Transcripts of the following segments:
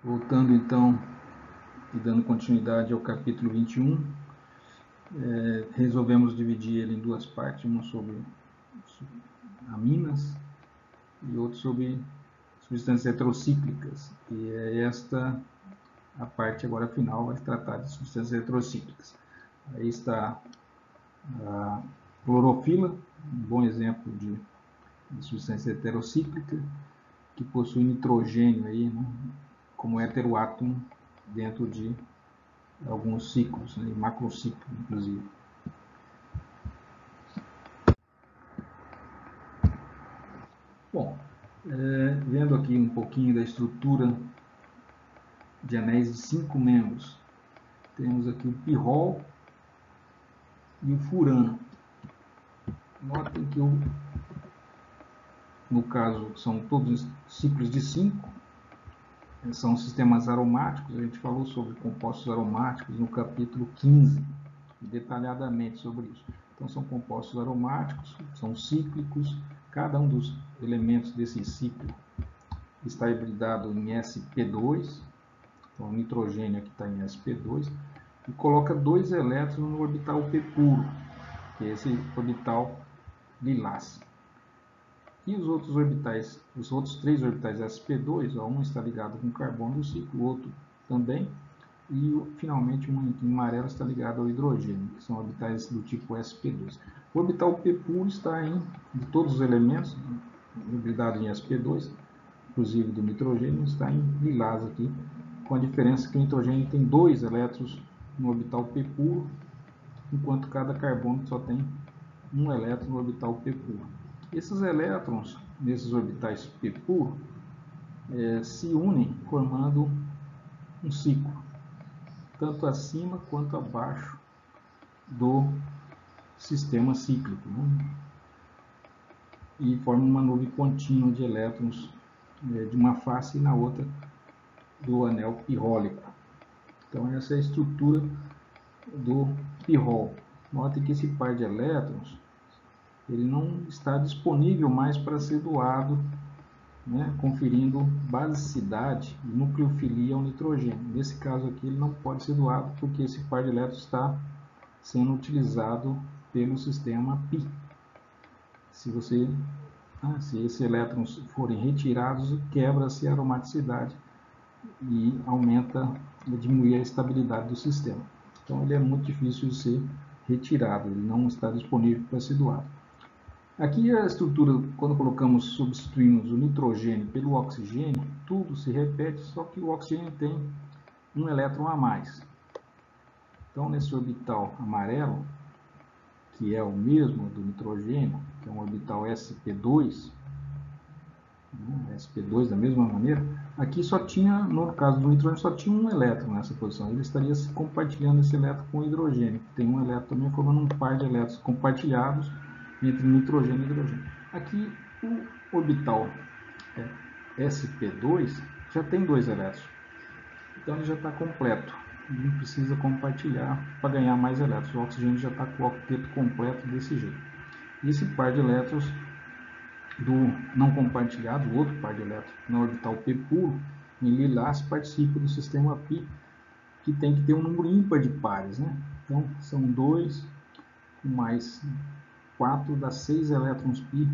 Voltando então e dando continuidade ao capítulo 21, resolvemos dividir ele em duas partes, uma sobre aminas e outra sobre substâncias heterocíclicas. E é esta a parte agora final, vai tratar de substâncias heterocíclicas. Aí está a clorofila, um bom exemplo de substância heterocíclica, que possui nitrogênio aí, né, como heteroátomo dentro de alguns ciclos, né, macrociclo, inclusive. Bom, vendo aqui um pouquinho da estrutura de anéis de 5 membros, temos aqui o pirrol e o furano. Notem que, no caso, são todos ciclos de 5, são sistemas aromáticos. A gente falou sobre compostos aromáticos no capítulo 15, detalhadamente sobre isso. Então, são compostos aromáticos, são cíclicos, cada um dos elementos desse ciclo está hibridado em sp2, então o nitrogênio aqui está em sp2, e coloca 2 elétrons no orbital p puro, que é esse orbital lilás. E os outros orbitais, os outros 3 orbitais sp2, um está ligado com o carbono do ciclo, o outro também, e finalmente um em amarelo está ligado ao hidrogênio, que são orbitais do tipo sp2. O orbital p puro está de todos os elementos, hibridado em sp2, inclusive do nitrogênio, está em lilás aqui, com a diferença que o nitrogênio tem 2 elétrons no orbital p puro, enquanto cada carbono só tem 1 elétron no orbital p puro. Esses elétrons, nesses orbitais p puro, se unem formando um ciclo, tanto acima quanto abaixo do sistema cíclico, né? E formam uma nuvem contínua de elétrons de uma face e na outra do anel pirrólico. Então, essa é a estrutura do pirrol. Note que esse par de elétrons ele não está disponível mais para ser doado, né, conferindo basicidade e nucleofilia ao nitrogênio. Nesse caso aqui, ele não pode ser doado porque esse par de elétrons está sendo utilizado pelo sistema π. Se esses elétrons forem retirados, quebra-se a aromaticidade e diminui a estabilidade do sistema. Então, ele é muito difícil de ser retirado, ele não está disponível para ser doado. Aqui a estrutura, quando substituímos o nitrogênio pelo oxigênio, tudo se repete, só que o oxigênio tem um elétron a mais. Então, nesse orbital amarelo, que é o mesmo do nitrogênio, que é um orbital sp2, sp2 da mesma maneira, aqui só tinha, no caso do nitrogênio, só tinha um elétron nessa posição. Ele estaria se compartilhando esse elétron com o hidrogênio, que tem um elétron também, formando um par de elétrons compartilhados entre nitrogênio e hidrogênio. Aqui, o orbital sp2 já tem 2 elétrons. Então, ele já está completo. Não precisa compartilhar para ganhar mais elétrons. O oxigênio já está com o octeto completo desse jeito. E esse par de elétrons do não compartilhado, o outro par de elétrons na orbital p puro, em lilás, participa do sistema π, que tem que ter um número ímpar de pares, né? Então, são 2 mais 4 dá 6 elétrons π,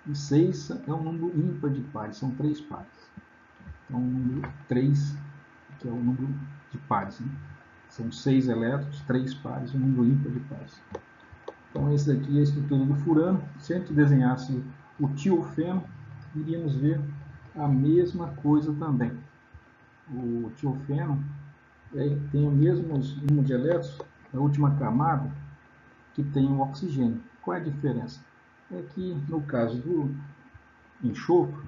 e 6 é um número ímpar de pares, são 3 pares. Então, o número 3, que é o número de pares, né? São 6 elétrons, 3 pares, um número ímpar de pares. Então, esse daqui é a estrutura do furano. Se a gente desenhasse o tiofeno, iríamos ver a mesma coisa também. O tiofeno tem o mesmo número de elétrons na última camada que tem o oxigênio. Qual é a diferença? É que no caso do enxofre,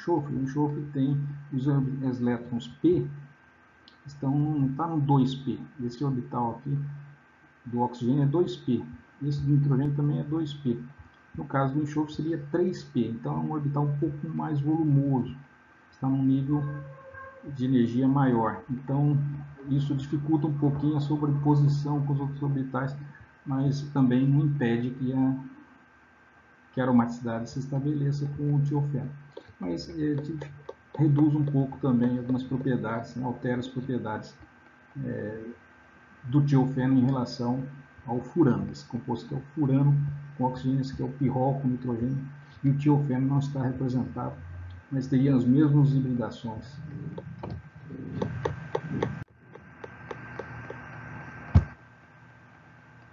o enxofre tem os elétrons P, não está no 2P. Esse orbital aqui do oxigênio é 2P. Esse do nitrogênio também é 2P. No caso do enxofre seria 3P. Então é um orbital um pouco mais volumoso. Está num nível de energia maior. Então isso dificulta um pouquinho a sobreposição com os outros orbitais, mas também não impede que a aromaticidade se estabeleça com o tiofeno. Mas reduz um pouco também algumas propriedades, né, altera as propriedades do tiofeno em relação ao furano. Esse composto que é o furano com oxigênio, esse que é o pirrol com nitrogênio, e o tiofeno não está representado, mas teria as mesmas hibridações.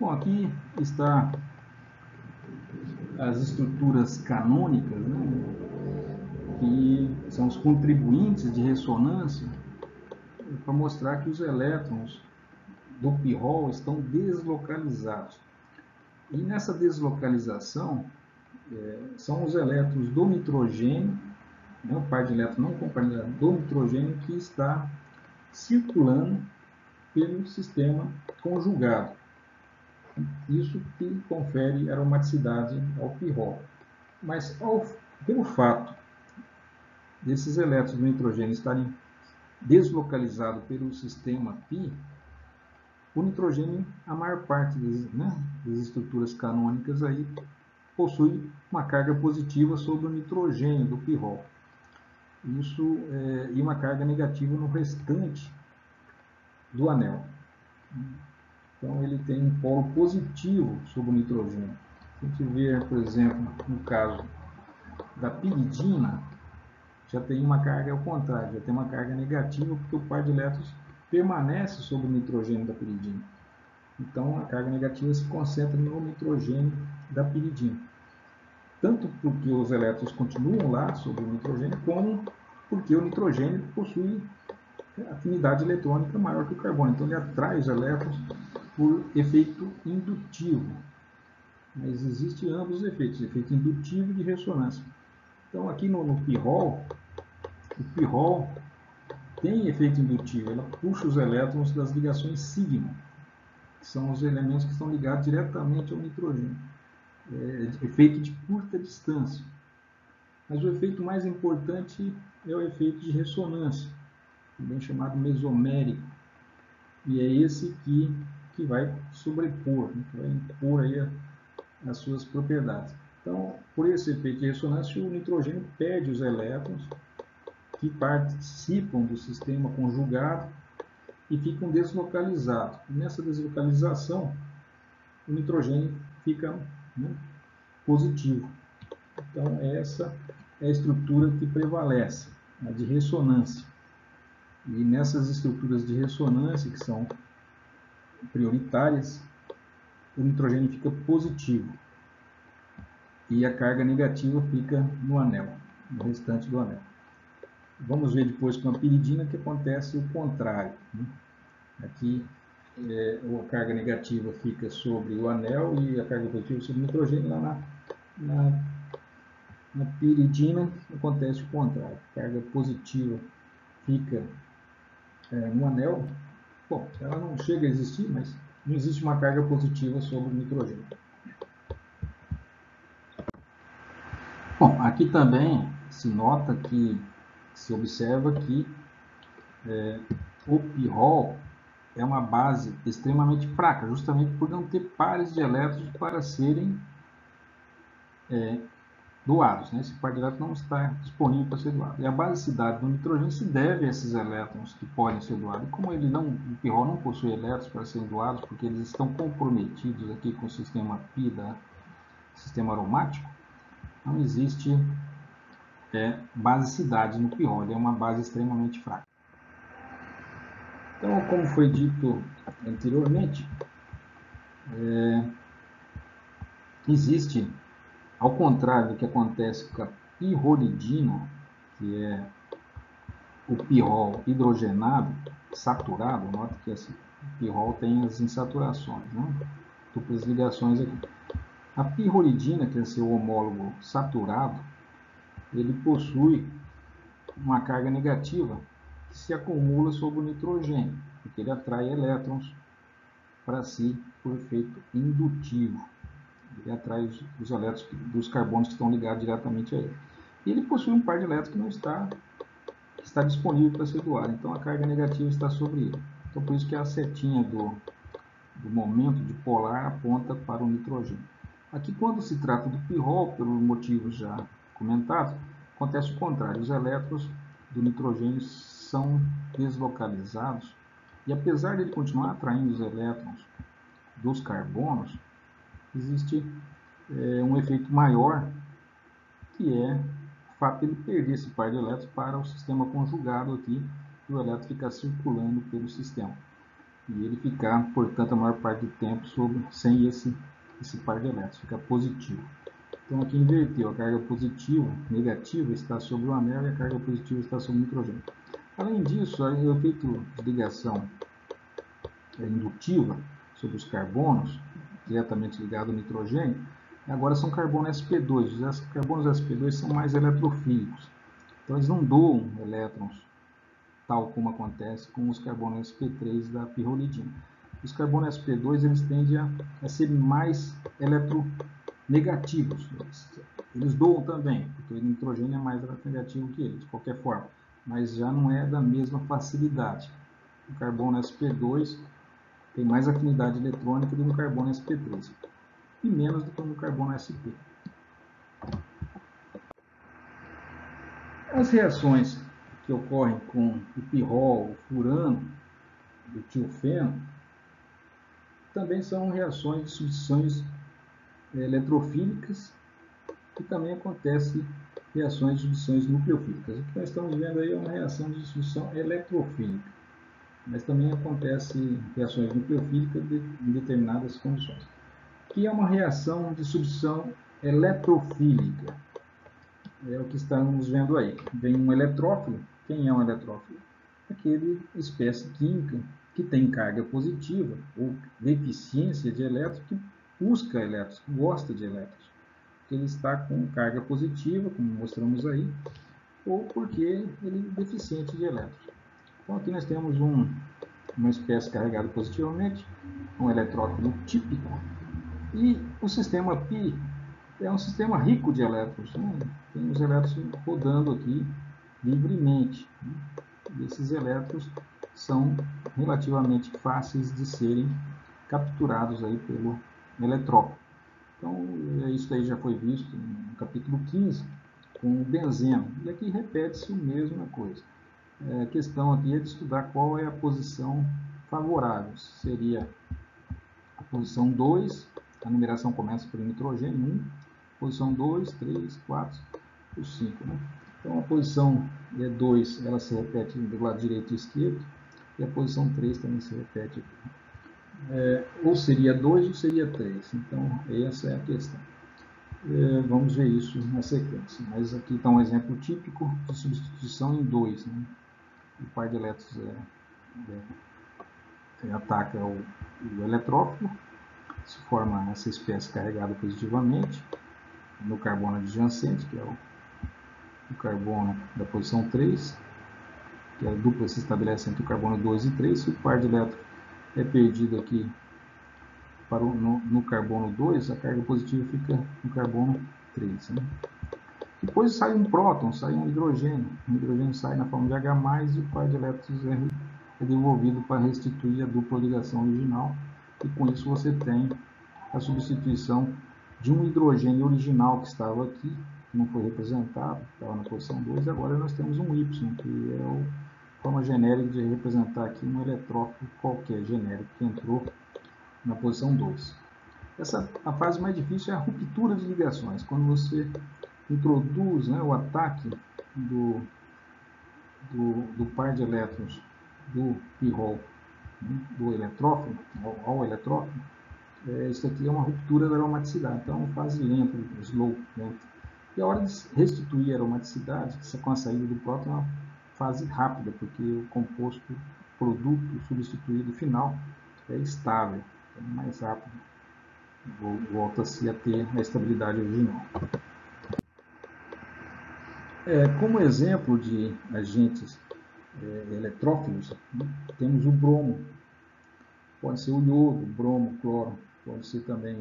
Bom, aqui está as estruturas canônicas, né, que são os contribuintes de ressonância, para mostrar que os elétrons do pirrol estão deslocalizados. E nessa deslocalização, são os elétrons do nitrogênio, né, o par de elétrons não compartilhado do nitrogênio, que está circulando pelo sistema conjugado. Isso que confere aromaticidade ao pirrol. Mas pelo fato desses elétrons do nitrogênio estarem deslocalizados pelo sistema π, o nitrogênio, a maior parte das estruturas canônicas aí, possui uma carga positiva sobre o nitrogênio do pirrol. Isso e uma carga negativa no restante do anel. Então ele tem um polo positivo sobre o nitrogênio. Se a gente ver, por exemplo, no caso da piridina, já tem uma carga ao contrário, já tem uma carga negativa, porque o par de elétrons permanece sobre o nitrogênio da piridina. Então a carga negativa se concentra no nitrogênio da piridina. Tanto porque os elétrons continuam lá sobre o nitrogênio, como porque o nitrogênio possui afinidade eletrônica maior que o carbono. Então ele atrai os elétrons por efeito indutivo. Mas existem ambos os efeitos, efeito indutivo e de ressonância. Então aqui no pirrol, o pirrol tem efeito indutivo, ela puxa os elétrons das ligações sigma, que são os elementos que estão ligados diretamente ao nitrogênio. Efeito de curta distância. Mas o efeito mais importante é o efeito de ressonância, também chamado mesomérico. E é esse que vai sobrepor, né, que vai impor aí as suas propriedades. Então, por esse efeito de ressonância, o nitrogênio perde os elétrons que participam do sistema conjugado e ficam deslocalizados. E nessa deslocalização, o nitrogênio fica, né, positivo. Então, essa é a estrutura que prevalece, a de ressonância. E nessas estruturas de ressonância, que são prioritárias, o nitrogênio fica positivo e a carga negativa fica no anel, no restante do anel. Vamos ver depois com a piridina que acontece o contrário, né? Aqui a carga negativa fica sobre o anel e a carga positiva sobre o nitrogênio. Lá na piridina acontece o contrário, a carga positiva fica no anel. Bom, ela não chega a existir, mas não existe uma carga positiva sobre o nitrogênio. Bom, aqui também se nota que se observa que o pirrol é uma base extremamente fraca, justamente por não ter pares de elétrons para serem doados, né? Esse par de elétrons não está disponível para ser doado. E a basicidade do nitrogênio se deve a esses elétrons que podem ser doados. E como o pirrol não possui elétrons para serem doados, porque eles estão comprometidos aqui com o sistema π, sistema aromático, não existe basicidade no pirrol, ele é uma base extremamente fraca. Então, como foi dito anteriormente, existe, ao contrário do que acontece com a pirrolidina, que é o pirrol hidrogenado, saturado, nota que esse pirrol tem as insaturações, né? Duplas ligações aqui. A pirrolidina, que é seu homólogo saturado, ele possui uma carga negativa que se acumula sobre o nitrogênio, porque ele atrai elétrons para si por efeito indutivo. Ele atrai os elétrons dos carbonos que estão ligados diretamente a ele. E ele possui um par de elétrons que não está disponível para ser doado. Então a carga negativa está sobre ele. Então por isso que a setinha do momento de polar aponta para o nitrogênio. Aqui, quando se trata do pirrol, pelos motivos já comentados, acontece o contrário. Os elétrons do nitrogênio são deslocalizados, e apesar de ele continuar atraindo os elétrons dos carbonos, existe um efeito maior, que é o fato de ele perder esse par de elétrons para o sistema conjugado aqui, e o elétron ficar circulando pelo sistema. E ele ficar, portanto, a maior parte do tempo sem esse par de elétrons, fica positivo. Então aqui inverteu, a carga positiva, negativa está sobre o anel e a carga positiva está sobre o nitrogênio. Além disso, o efeito de ligação indutiva sobre os carbonos, diretamente ligado ao nitrogênio, agora são carbono sp2. Os carbonos sp2 são mais eletrofílicos. Então eles não doam elétrons, tal como acontece com os carbonos sp3 da pirrolidina. Os carbonos sp2 eles tendem a ser mais eletronegativos. Eles doam também, porque o nitrogênio é mais eletronegativo que eles, de qualquer forma, mas já não é da mesma facilidade. O carbono sp2 tem mais afinidade eletrônica do que o carbono sp3 e menos do que no carbono sp. As reações que ocorrem com o pirrol, o furano, o tiofeno, também são reações de substituições eletrofílicas, e também acontecem reações de substituições nucleofílicas. O que nós estamos vendo aí é uma reação de substituição eletrofílica, mas também acontece reações nucleofílicas em determinadas condições. Que é uma reação de substituição eletrofílica. É o que estamos vendo aí. Vem um eletrófilo. Quem é um eletrófilo? Aquele espécie química que tem carga positiva ou deficiência de elétrons, que busca elétrons, que gosta de elétrons. Porque ele está com carga positiva, como mostramos aí, ou porque ele é deficiente de elétrons. Então aqui nós temos uma espécie carregada positivamente, um eletrófilo típico, e o sistema π é um sistema rico de elétrons, né? Tem os elétrons rodando aqui livremente, né? E esses elétrons são relativamente fáceis de serem capturados aí pelo eletrófilo. Então, isso aí já foi visto no capítulo 15, com o benzeno. E aqui repete-se a mesma coisa. A questão aqui é de estudar qual é a posição favorável. Seria a posição 2, a numeração começa pelo nitrogênio, 1, posição 2, 3, 4, 5. Né? Então a posição 2 ela se repete do lado direito e esquerdo, e a posição 3 também se repete aqui. Ou seria 2 ou seria 3. Então essa é a questão. Vamos ver isso na sequência. Mas aqui está um exemplo típico de substituição em 2. Né? O par de elétrons ataca o eletrófilo, se forma essa espécie carregada positivamente no carbono adjacente, que é o carbono da posição 3, que a dupla se estabelece entre o carbono 2 e 3. Se o par de elétrons é perdido aqui no carbono 2, a carga positiva fica no carbono 3. Né? Depois sai um próton, sai um hidrogênio. O hidrogênio sai na forma de H+, e o par de elétrons é devolvido para restituir a dupla ligação original. E com isso você tem a substituição de um hidrogênio original que estava aqui, que não foi representado, estava na posição 2, e agora nós temos um Y, que é a forma genérica de representar aqui um eletrófilo qualquer genérico que entrou na posição 2. A fase mais difícil é a ruptura de ligações, quando você introduz, né, o ataque do par de elétrons do pirrol, né, do eletrófilo ao eletrófilo. Isso aqui é uma ruptura da aromaticidade, então é uma fase lenta, slow, lenta. E a hora de restituir a aromaticidade, com a saída do próton, é uma fase rápida, porque o composto produto substituído final é estável, é mais rápido, volta-se a ter a estabilidade original. Como exemplo de agentes eletrófilos, né, temos o bromo. Pode ser o iodo, bromo, cloro, pode ser também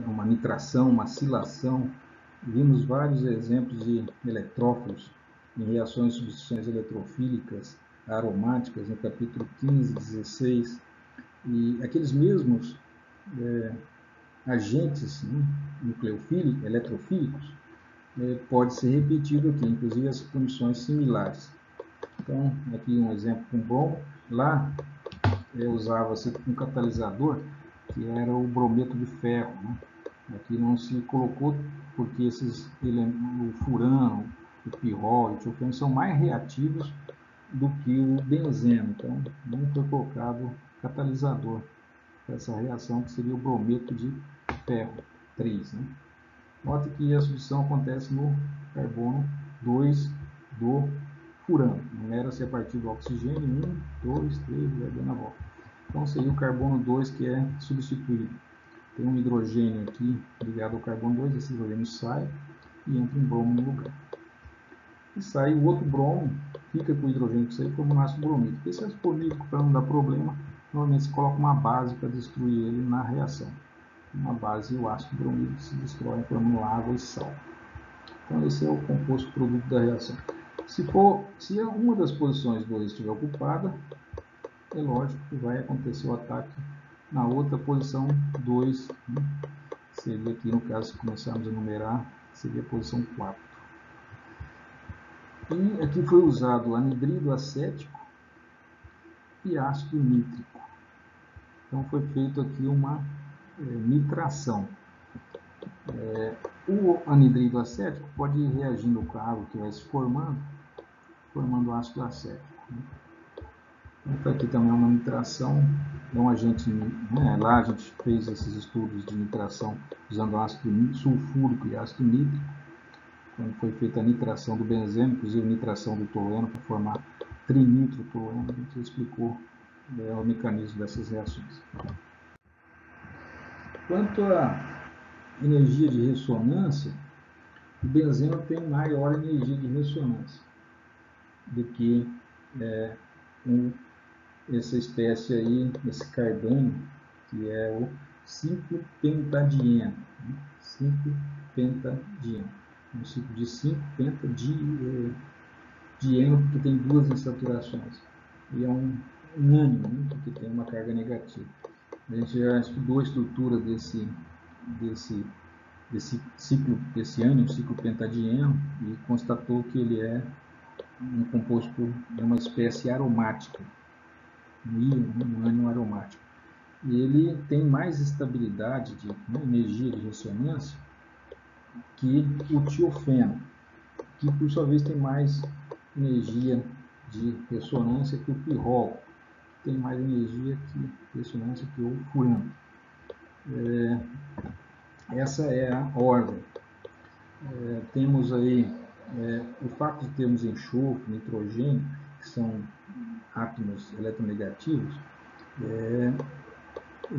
uma nitração, uma acilação. Vimos vários exemplos de eletrófilos em reações de substituições eletrofílicas aromáticas no capítulo 15, 16. E aqueles mesmos agentes, né, eletrofílicos, pode ser repetido aqui, inclusive as condições similares. Então, aqui um exemplo com bromo. Lá usava-se um catalisador que era o brometo de ferro, né? Aqui não se colocou porque o furano, o pirrol e o tiofeno são mais reativos do que o benzeno. Então, não foi colocado catalisador para essa reação, que seria o brometo de ferro 3. Né? Note que a substituição acontece no carbono 2 do furano. Numera-se a partir do oxigênio 1, 2, 3, vai dando a volta. Então seria o carbono 2 que é substituído. Tem um hidrogênio aqui ligado ao carbono 2, esse hidrogênio sai e entra um bromo no lugar. E sai o outro bromo, fica com o hidrogênio que saiu como um ácido bromídrico. Esse ácido bromídrico, para não dar problema, normalmente se coloca uma base para destruir ele na reação. Uma base, o ácido bromídrico se destrói formando água e sal. Então esse é o composto produto da reação. Se uma das posições 2 estiver ocupada, é lógico que vai acontecer o ataque na outra posição 2, né? Seria aqui, no caso, se começarmos a numerar, seria a posição 4. E aqui foi usado anidrido acético e ácido nítrico. Então foi feito aqui uma nitração. O anidrido acético pode ir reagindo com a água que vai se formando ácido acético. Então aqui também é uma nitração, é um agente, né? Lá a gente fez esses estudos de nitração usando ácido sulfúrico e ácido nítrico, quando foi feita a nitração do benzeno, inclusive a nitração do tolueno para formar trinitrotolueno, a gente explicou o mecanismo dessas reações. Quanto à energia de ressonância, o benzeno tem maior energia de ressonância do que essa espécie aí, esse carbônio, que é o 5-pentadieno. 5-pentadieno. Um ciclo de 5-pentadieno, porque tem duas insaturações. E é um ânion, né, porque tem uma carga negativa. A gente já estudou a estrutura desse ciclo, desse ânion, ciclo pentadieno, e constatou que ele é um composto, é uma espécie aromática, um ânion aromático. E ele tem mais estabilidade de energia de ressonância que o tiofeno, que por sua vez tem mais energia de ressonância que o pirrol, tem mais energia de ressonância que o furano. Essa é a ordem. Temos aí o fato de termos enxofre, nitrogênio, que são átomos eletronegativos,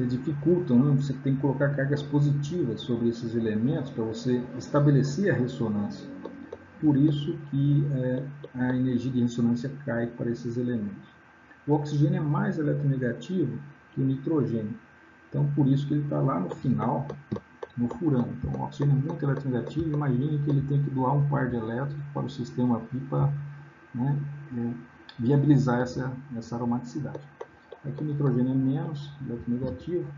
dificultam, né? Você tem que colocar cargas positivas sobre esses elementos para você estabelecer a ressonância. Por isso que a energia de ressonância cai para esses elementos. O oxigênio é mais eletronegativo que o nitrogênio. Então, por isso que ele está lá no final, no furano. Então, o oxigênio é muito eletronegativo. Imagine que ele tem que doar um par de elétrons para o sistema pipa, né, viabilizar essa aromaticidade. Aqui o nitrogênio é menos eletronegativo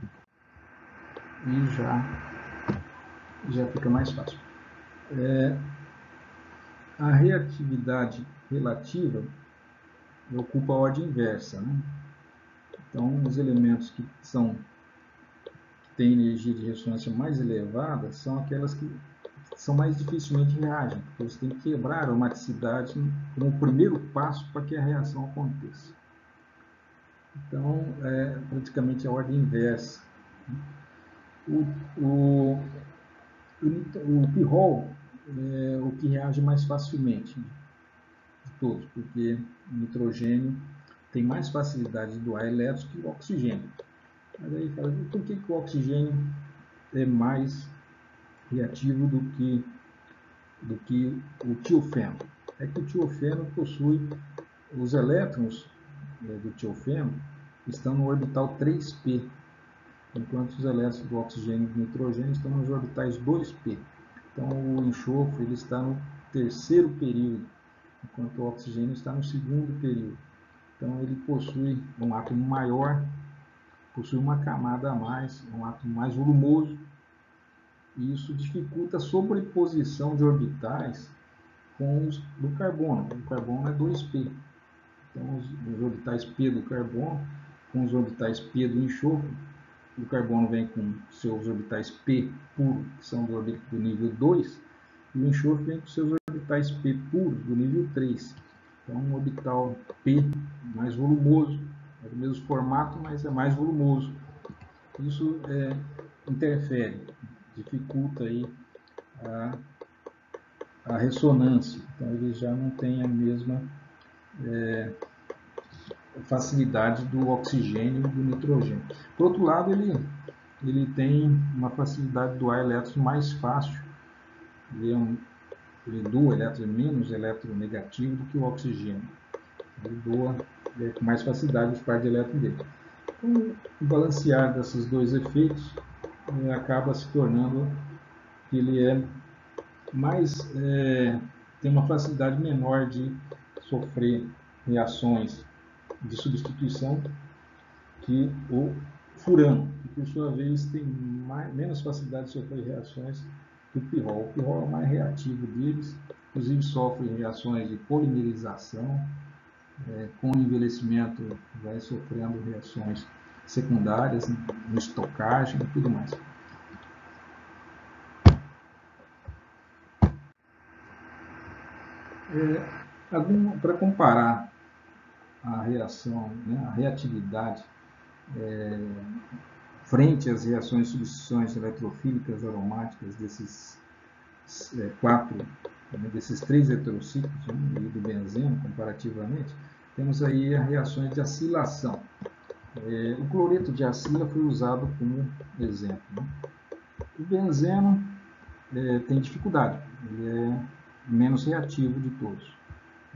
e já fica mais fácil. A reatividade relativa ocupa a ordem inversa, né? Então, os elementos que têm energia de ressonância mais elevada são aquelas que são mais dificilmente reagem, porque você tem que quebrar a aromaticidade como o primeiro passo para que a reação aconteça. Então, é praticamente a ordem inversa. O pirrol é o que reage mais facilmente de todos, porque o nitrogênio tem mais facilidade de doar elétrons que o oxigênio. Mas aí fala, por que o oxigênio é mais reativo do que o tiofeno? É que o tiofeno possui os elétrons do tiofeno estão no orbital 3p, enquanto os elétrons do oxigênio e do nitrogênio estão nos orbitais 2p. Então o enxofre ele está no terceiro período, enquanto o oxigênio está no segundo período. Então ele possui um átomo maior, possui uma camada a mais, um átomo mais volumoso, e isso dificulta a sobreposição de orbitais com os do carbono. O carbono é 2p. Então, os orbitais p do carbono com os orbitais p do enxofre. O carbono vem com seus orbitais p puros, que são do nível 2, e o enxofre vem com seus orbitais p puros, do nível 3. Então, um orbital p mais volumoso, é do mesmo formato, mas é mais volumoso. Isso interfere, dificulta aí a ressonância. Então, ele já não tem a mesma facilidade do oxigênio e do nitrogênio. Por outro lado, ele tem uma facilidade de doar elétrons mais fácil. Ele doa elétrons menos eletronegativo do que o oxigênio. Ele doa com mais facilidade os pares de elétrons dele. Então, o balancear desses dois efeitos acaba se tornando que ele tem uma facilidade menor de sofrer reações de substituição que o furano, que por sua vez tem menos facilidade de sofrer reações que o pirrol. O pirrol é o mais reativo deles, inclusive sofre reações de polimerização, com o envelhecimento vai sofrendo reações secundárias, no estocagem e tudo mais. Para comparar a reação, né, a reatividade frente às reações de substituições eletrofílicas aromáticas desses desses 3 heterociclos, né, e do benzeno comparativamente, temos aí as reações de acilação. O cloreto de acila foi usado como exemplo. Né? O benzeno tem dificuldade, ele é menos reativo de todos.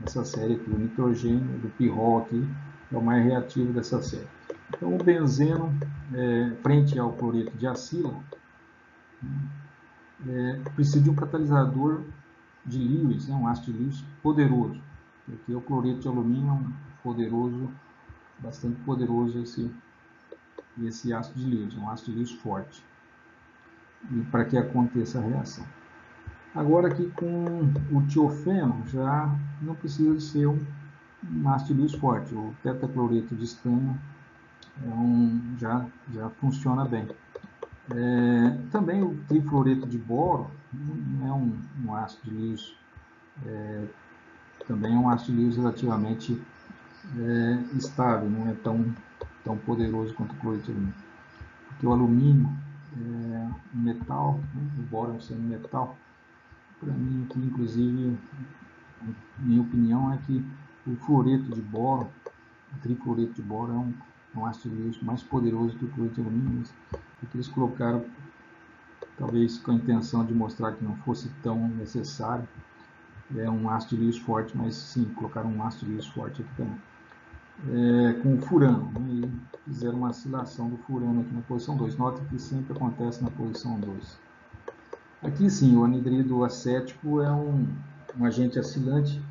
Essa série aqui, o nitrogênio, do pirrol aqui, é o mais reativo dessa série. Então, o benzeno, frente ao cloreto de acila, precisa de um catalisador de Lewis, um ácido de Lewis poderoso. Aqui o cloreto de alumínio é um poderoso, bastante poderoso esse ácido de Lewis, um ácido de Lewis forte, e para que aconteça a reação. Agora aqui com o tiofeno já não precisa de ser um ácido de Lewis forte, o tetacloreto de estanho já funciona bem. Também o trifluoreto de boro não é um ácido de Lewis, também é um ácido de Lewis relativamente estável, não é tão poderoso quanto o cloreto de alumínio. Porque o alumínio é um metal, né? O boro é um semimetal. Para mim, aqui, inclusive, minha opinião é que o fluoreto de boro, o trifluoreto de boro, é um ácido de Lewis mais poderoso que o cloreto de alumínio, porque eles colocaram, talvez com a intenção de mostrar que não fosse tão necessário, um ácido de Lewis forte, mas sim, colocaram um ácido de Lewis forte aqui também. Com o furano, né, e fizeram uma acilação do furano aqui na posição 2. Nota que sempre acontece na posição 2. Aqui sim, o anidrido acético é um agente acilante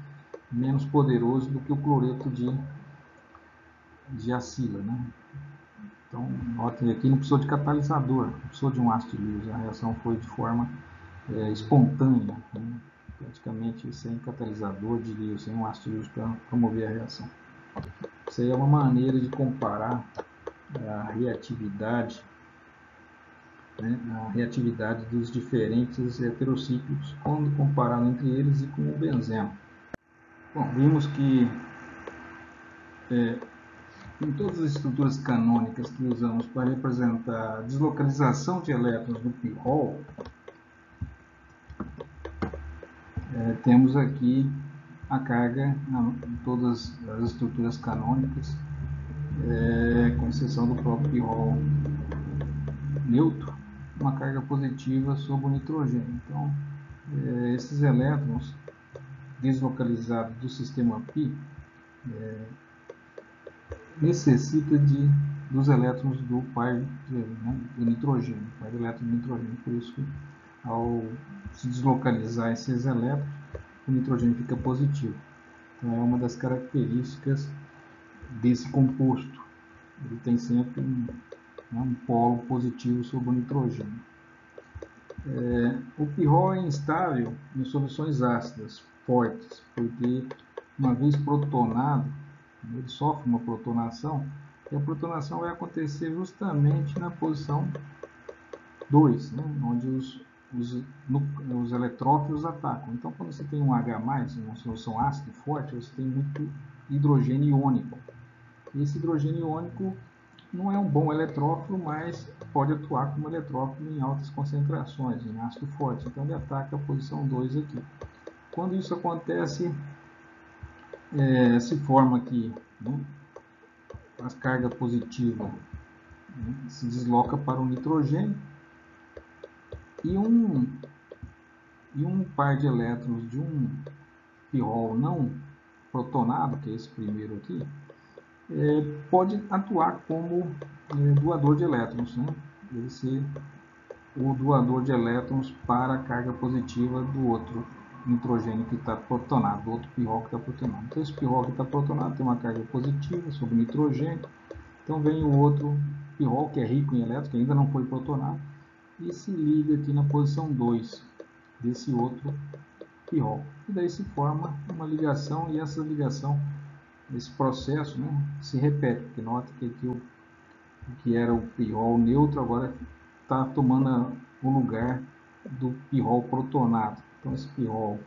menos poderoso do que o cloreto de acila, né? Então, notem aqui, não precisou de catalisador, não precisou de um ácido de Lewis, a reação foi de forma espontânea, né? Praticamente sem catalisador de Lewis, sem um ácido de Lewis para promover a reação. Isso aí é uma maneira de comparar a reatividade, né, a reatividade dos diferentes heterocíclicos quando comparado entre eles e com o benzeno. Bom, vimos que em todas as estruturas canônicas que usamos para representar a deslocalização de elétrons no pirrol, temos aqui a carga em todas as estruturas canônicas, com exceção do próprio pirrol neutro, uma carga positiva sobre o nitrogênio. Então, esses elétrons deslocalizados do sistema π necessita dos elétrons do par do nitrogênio, par de elétrons do nitrogênio. Por isso que, ao se deslocalizar esses elétrons, o nitrogênio fica positivo. Então, é uma das características desse composto. Ele tem sempre um polo positivo sobre o nitrogênio. O pirrol é instável em soluções ácidas, fortes, porque uma vez protonado, ele sofre uma protonação, e a protonação vai acontecer justamente na posição 2, né, onde os eletrófilos atacam. Então, quando você tem um H+, uma solução ácida forte, você tem muito hidrogênio iônico. E esse hidrogênio iônico não é um bom eletrófilo, mas pode atuar como eletrófilo em altas concentrações, em ácido forte. Então, ele ataca a posição 2 aqui. Quando isso acontece, se forma aqui, né, a carga positiva, né, se desloca para o nitrogênio e um par de elétrons de um pirrol não protonado, que é esse primeiro aqui, pode atuar como doador de elétrons, né? Ele ser o doador de elétrons para a carga positiva do outro nitrogênio que está protonado, do outro pirrol que está protonado. Então, esse pirrol que está protonado tem uma carga positiva sobre o nitrogênio. Então, vem o outro pirrol, que é rico em elétrons, que ainda não foi protonado, e se liga aqui na posição 2 desse outro pirrol. E daí se forma uma ligação, e essa ligação, esse processo, né, se repete, porque nota que aqui o que era o pirrol neutro agora está tomando o lugar do pirrol protonado. Então esse pirrol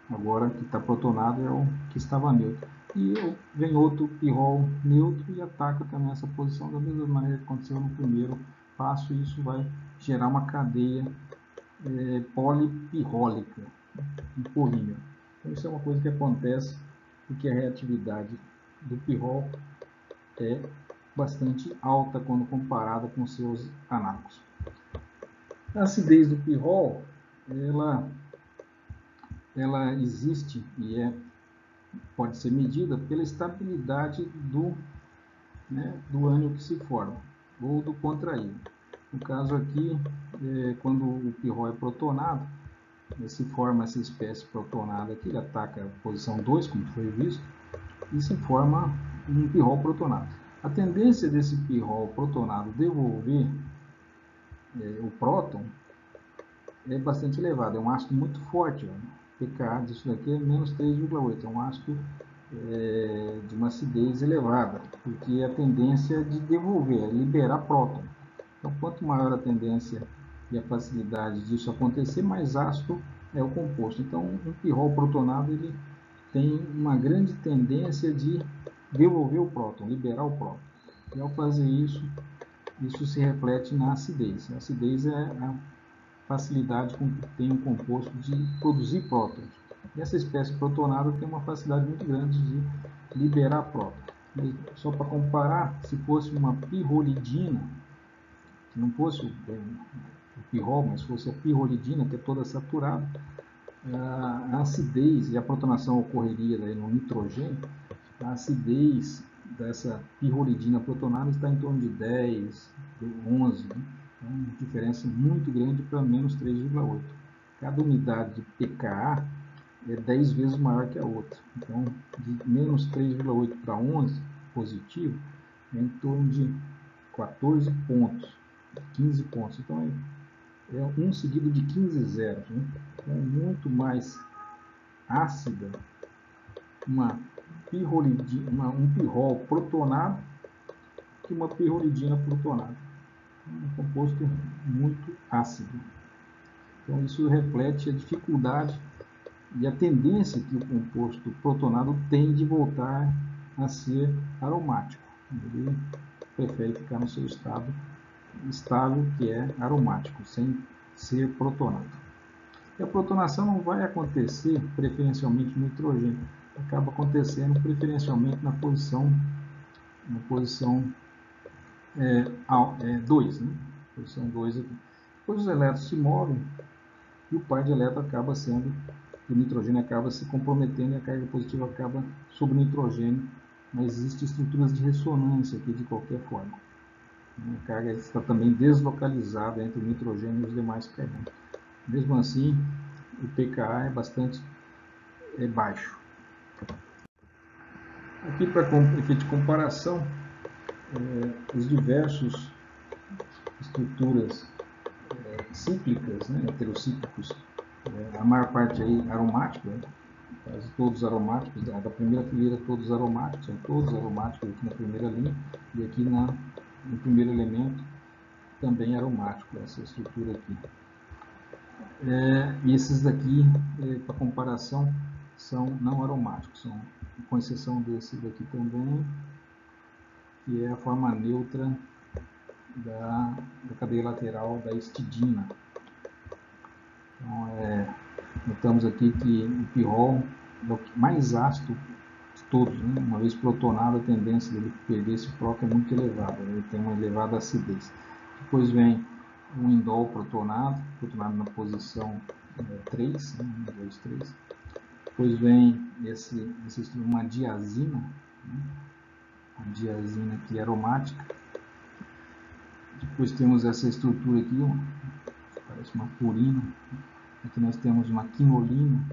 agora que está protonado é o que estava neutro. E vem outro pirrol neutro e ataca também essa posição da mesma maneira que aconteceu no primeiro passo, e isso vai gerar uma cadeia polipirrólica, um polímero. Então isso é uma coisa que acontece porque a reatividade do pirrol é bastante alta quando comparada com seus análogos. A acidez do pirrol, ela existe e pode ser medida pela estabilidade do ânion que se forma, ou do contraído. No caso aqui, quando o pirrol é protonado, se forma essa espécie protonada aqui, ele ataca a posição 2, como foi visto, e se forma um pirrol protonado. A tendência desse pirrol protonado devolver o próton é bastante elevada, é um ácido muito forte. O pKa disso daqui é menos 3,8, é um ácido de uma acidez elevada, porque a tendência é de devolver, é liberar próton. Então, quanto maior a tendência e a facilidade disso acontecer, mais ácido é o composto. Então, um pirrol protonado ele tem uma grande tendência de devolver o próton, liberar o próton. E ao fazer isso, isso se reflete na acidez. A acidez é a facilidade com que tem um composto de produzir prótons. E essa espécie protonada tem uma facilidade muito grande de liberar prótons. Só para comparar, se fosse uma pirrolidina, que não fosse o pirrol, mas fosse a pirrolidina, que é toda saturada, a acidez e a protonação ocorreria daí no nitrogênio, a acidez dessa pirrolidina protonada está em torno de 10, 11, né? Então, uma diferença muito grande para menos 3,8. Cada unidade de pKa é 10 vezes maior que a outra. Então, de menos 3,8 para 11 positivo, é em torno de 14 pontos, 15 pontos. Então, é um seguido de 15 zeros. Né? Então, é muito mais ácida um pirrol protonado que uma pirrolidina protonada. Um composto muito ácido. Então, isso reflete a dificuldade e a tendência que o composto protonado tem de voltar a ser aromático. Ele prefere ficar no seu estado estável, que é aromático, sem ser protonado. E a protonação não vai acontecer preferencialmente no nitrogênio, acaba acontecendo preferencialmente na posição 2, né? Posição 2 aqui. Depois os elétrons se movem e o par de elétrons acaba sendo, o nitrogênio acaba se comprometendo e a carga positiva acaba sobre o nitrogênio, mas existem estruturas de ressonância aqui de qualquer forma. A carga está também deslocalizada entre o nitrogênio e os demais carbonos. Mesmo assim, o pKa é bastante baixo. Aqui, para efeito de comparação, os diversos estruturas cíclicas, né, heterocíclicos, a maior parte aí aromático, né, quase todos aromáticos, da primeira fileira todos aromáticos, são todos aromáticos aqui na primeira linha, e aqui no primeiro elemento também aromático, essa estrutura aqui. E esses daqui, para comparação, são não aromáticos, são, com exceção desse daqui também, que é a forma neutra da cadeia lateral da histidina. Então, notamos aqui que o pirrol é o mais ácido de todos, né? Uma vez protonado, a tendência dele perder esse próton é muito elevada, ele tem uma elevada acidez. Depois vem o indol protonado na posição 3, né? 1, 2, 3. Depois vem uma diazina, né? A diazina aqui aromática. Depois temos essa estrutura aqui, parece uma purina. Aqui nós temos uma quinolina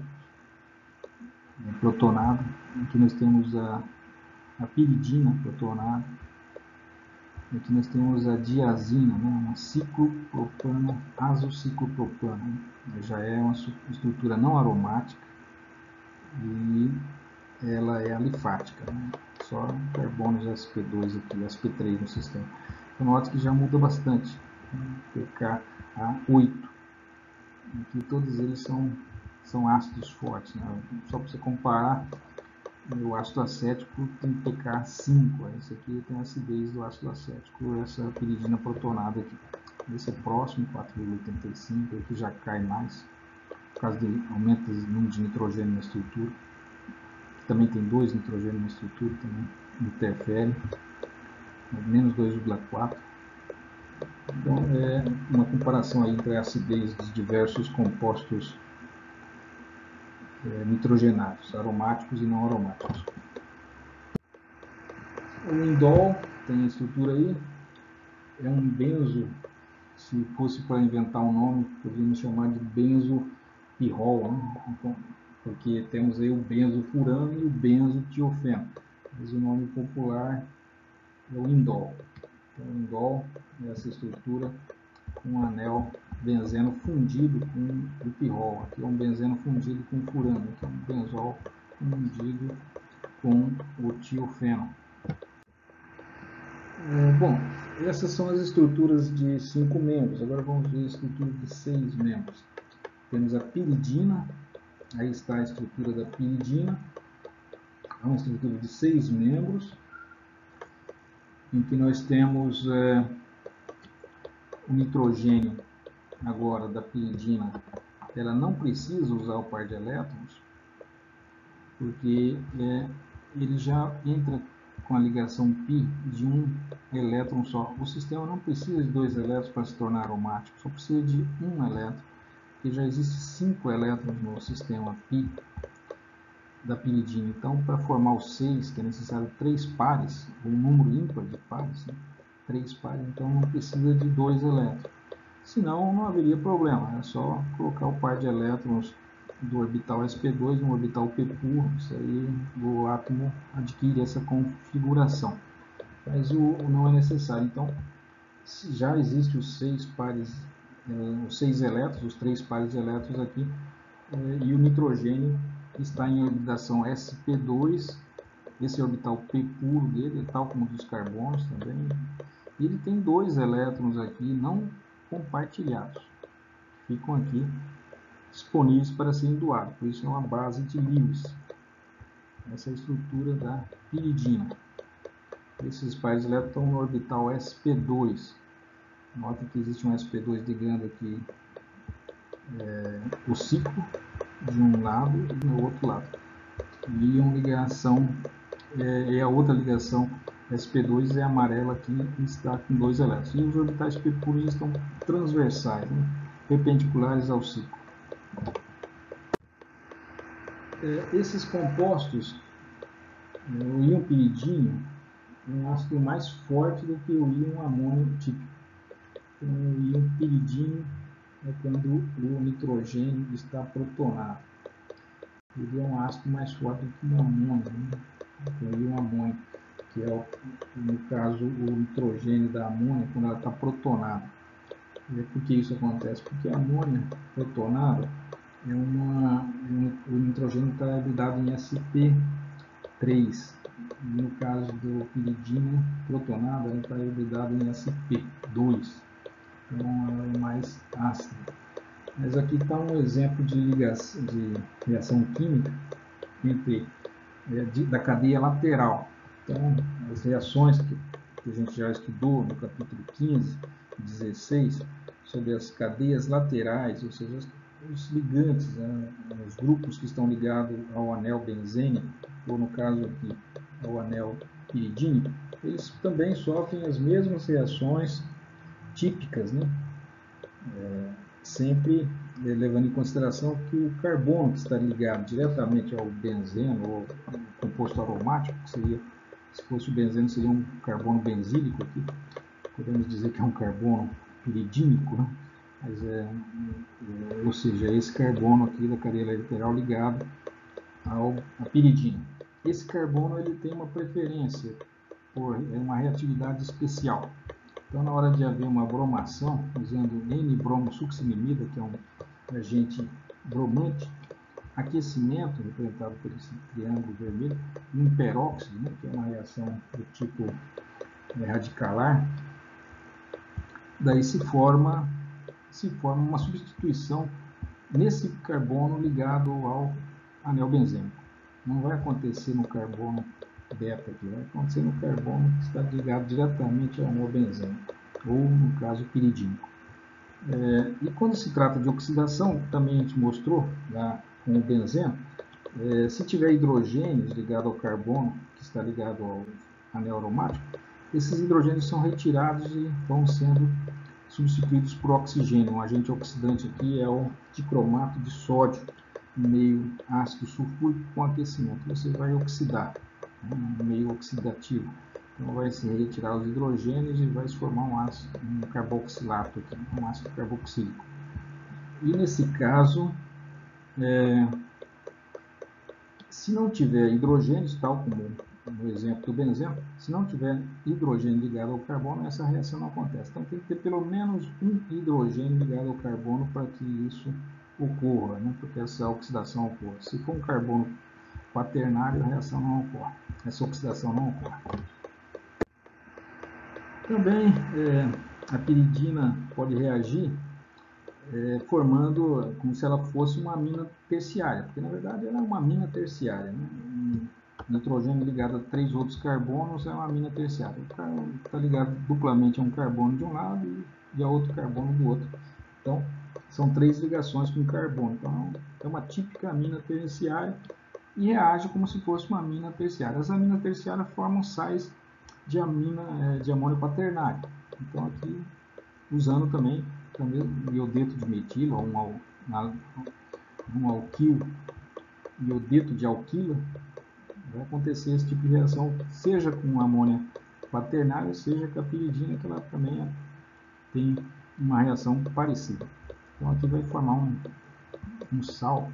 protonada. Aqui nós temos a piridina protonada. Aqui nós temos a diazina, né, uma ciclopropano, azociclopropano. Né? Já é uma estrutura não aromática e ela é alifática, né? Só carbonos sp2 aqui, sp3 no sistema. Então, nota que já muda bastante, né? pKa8. Aqui todos eles são ácidos fortes, né? Só para você comparar, o ácido acético tem pKa 5, esse aqui tem a acidez do ácido acético, essa piridina protonada aqui. Esse é próximo, 4,85, aqui já cai mais, por causa de aumento do número de nitrogênio na estrutura. Também tem 2 nitrogênio na estrutura, também interfere, menos 2,4. Então, é uma comparação aí entre a acidez dos diversos compostos nitrogenados, aromáticos e não aromáticos. O indol tem a estrutura aí, é um benzo, se fosse para inventar um nome, poderíamos chamar de benzopirrol, né? Então, porque temos aí o benzofurano e o benzotiofeno, mas o nome popular é o indol. Então, o indol é essa estrutura com um anel benzeno fundido com o pirrol. Aqui é um benzeno fundido com furano, aqui é um benzol fundido com o tiofeno. Bom, essas são as estruturas de 5 membros. Agora vamos ver a estrutura de 6 membros. Temos a piridina, aí está a estrutura da piridina. É uma estrutura de 6 membros, em que nós temos o nitrogênio agora da piridina. Ela não precisa usar o par de elétrons, porque ele já entra com a ligação π de um elétron só. O sistema não precisa de 2 elétrons para se tornar aromático, só precisa de um elétron, porque já existem 5 elétrons no sistema π da piridina. Então, para formar o 6, que é necessário 3 pares, um número ímpar de pares, né? 3 pares, então não precisa de 2 elétrons. Senão, não haveria problema, é só colocar o par de elétrons do orbital sp2 no orbital p puro, isso aí o átomo adquire essa configuração. Mas não é necessário. Então, já existem os 6 pares, os 6 elétrons, os 3 pares de elétrons aqui, e o nitrogênio está em orbitação sp2, esse é o orbital p puro dele, tal como dos carbonos também. E ele tem 2 elétrons aqui não compartilhados, ficam aqui disponíveis para serem doados, por isso é uma base de Lewis. Essa é a estrutura da piridina. Esses pares de elétrons estão no orbital sp2. Nota que existe um sp2 ligando aqui o ciclo de um lado e do outro lado. E uma ligação, a outra ligação sp2 é amarela aqui e está com 2 elétrons. E os orbitais p puros estão transversais, né? Perpendiculares ao ciclo. Esses compostos, o íon piridínio é um ácido mais forte do que o íon amônio típico. Então, o íon piridínio é quando o nitrogênio está protonado. Ele é um ácido mais forte do que o amônio, né? O íon amônio, que é, no caso, o nitrogênio da amônia quando ela está protonada. Por que isso acontece? Porque a amônia protonada o nitrogênio está hibridado em sp3. E no caso do piridina protonada, ela está hibridado em sp2. Então ela é mais ácida. Mas aqui está um exemplo de reação química da cadeia lateral. Então, as reações que a gente já estudou no capítulo 15 e 16, sobre as cadeias laterais, ou seja, os ligantes, né, os grupos que estão ligados ao anel benzênico, ou no caso aqui, ao anel piridínico, eles também sofrem as mesmas reações típicas, né? Sempre levando em consideração que o carbono que está ligado diretamente ao benzeno ou ao composto aromático, que seria, se fosse o benzeno, seria um carbono benzílico aqui, podemos dizer que é um carbono piridínico, né? Mas ou seja, esse carbono aqui da cadeia lateral ligado à piridina. Esse carbono ele tem uma preferência por uma reatividade especial. Então, na hora de haver uma bromação, usando N-bromosuccinimida, que é um agente bromante, aquecimento, representado por esse triângulo vermelho, e um peróxido, né, que é uma reação do tipo radicalar, daí se forma uma substituição nesse carbono ligado ao anel benzênico. Não vai acontecer no carbono beta aqui, vai acontecer no carbono que está ligado diretamente ao anel benzênico, ou no caso piridínico. E quando se trata de oxidação, também a gente mostrou lá com o benzeno, se tiver hidrogênios ligados ao carbono, que está ligado ao anel aromático, esses hidrogênios são retirados e vão sendo substituídos por oxigênio. Um agente oxidante aqui é o dicromato de sódio, em meio ácido sulfúrico com aquecimento. Você vai oxidar, né, um meio oxidativo. Então vai se retirar os hidrogênios e vai se formar um carboxilato, aqui, um ácido carboxílico. E nesse caso, se não tiver hidrogênios, tal como no exemplo do benzeno, se não tiver hidrogênio ligado ao carbono, essa reação não acontece. Então tem que ter pelo menos um hidrogênio ligado ao carbono para que isso ocorra, né? Porque essa oxidação ocorra. Se for um carbono quaternário, a reação não ocorre, essa oxidação não ocorre. Também a piridina pode reagir formando como se ela fosse uma amina terciária, porque na verdade ela é uma amina terciária, né? Um nitrogênio ligado a 3 outros carbonos é uma amina terciária. Está ligado duplamente a um carbono de um lado e a outro carbono do outro. Então, são 3 ligações com carbono. Então, é uma típica amina terciária e reage como se fosse uma amina terciária. As aminas terciárias formam sais de amônio quaternário. Então, aqui, usando também iodeto de metilo, ou um alquilo, iodeto de alquila, vai acontecer esse tipo de reação, seja com amônia quaternária, seja com a piridina, que ela também tem uma reação parecida. Então aqui vai formar um sal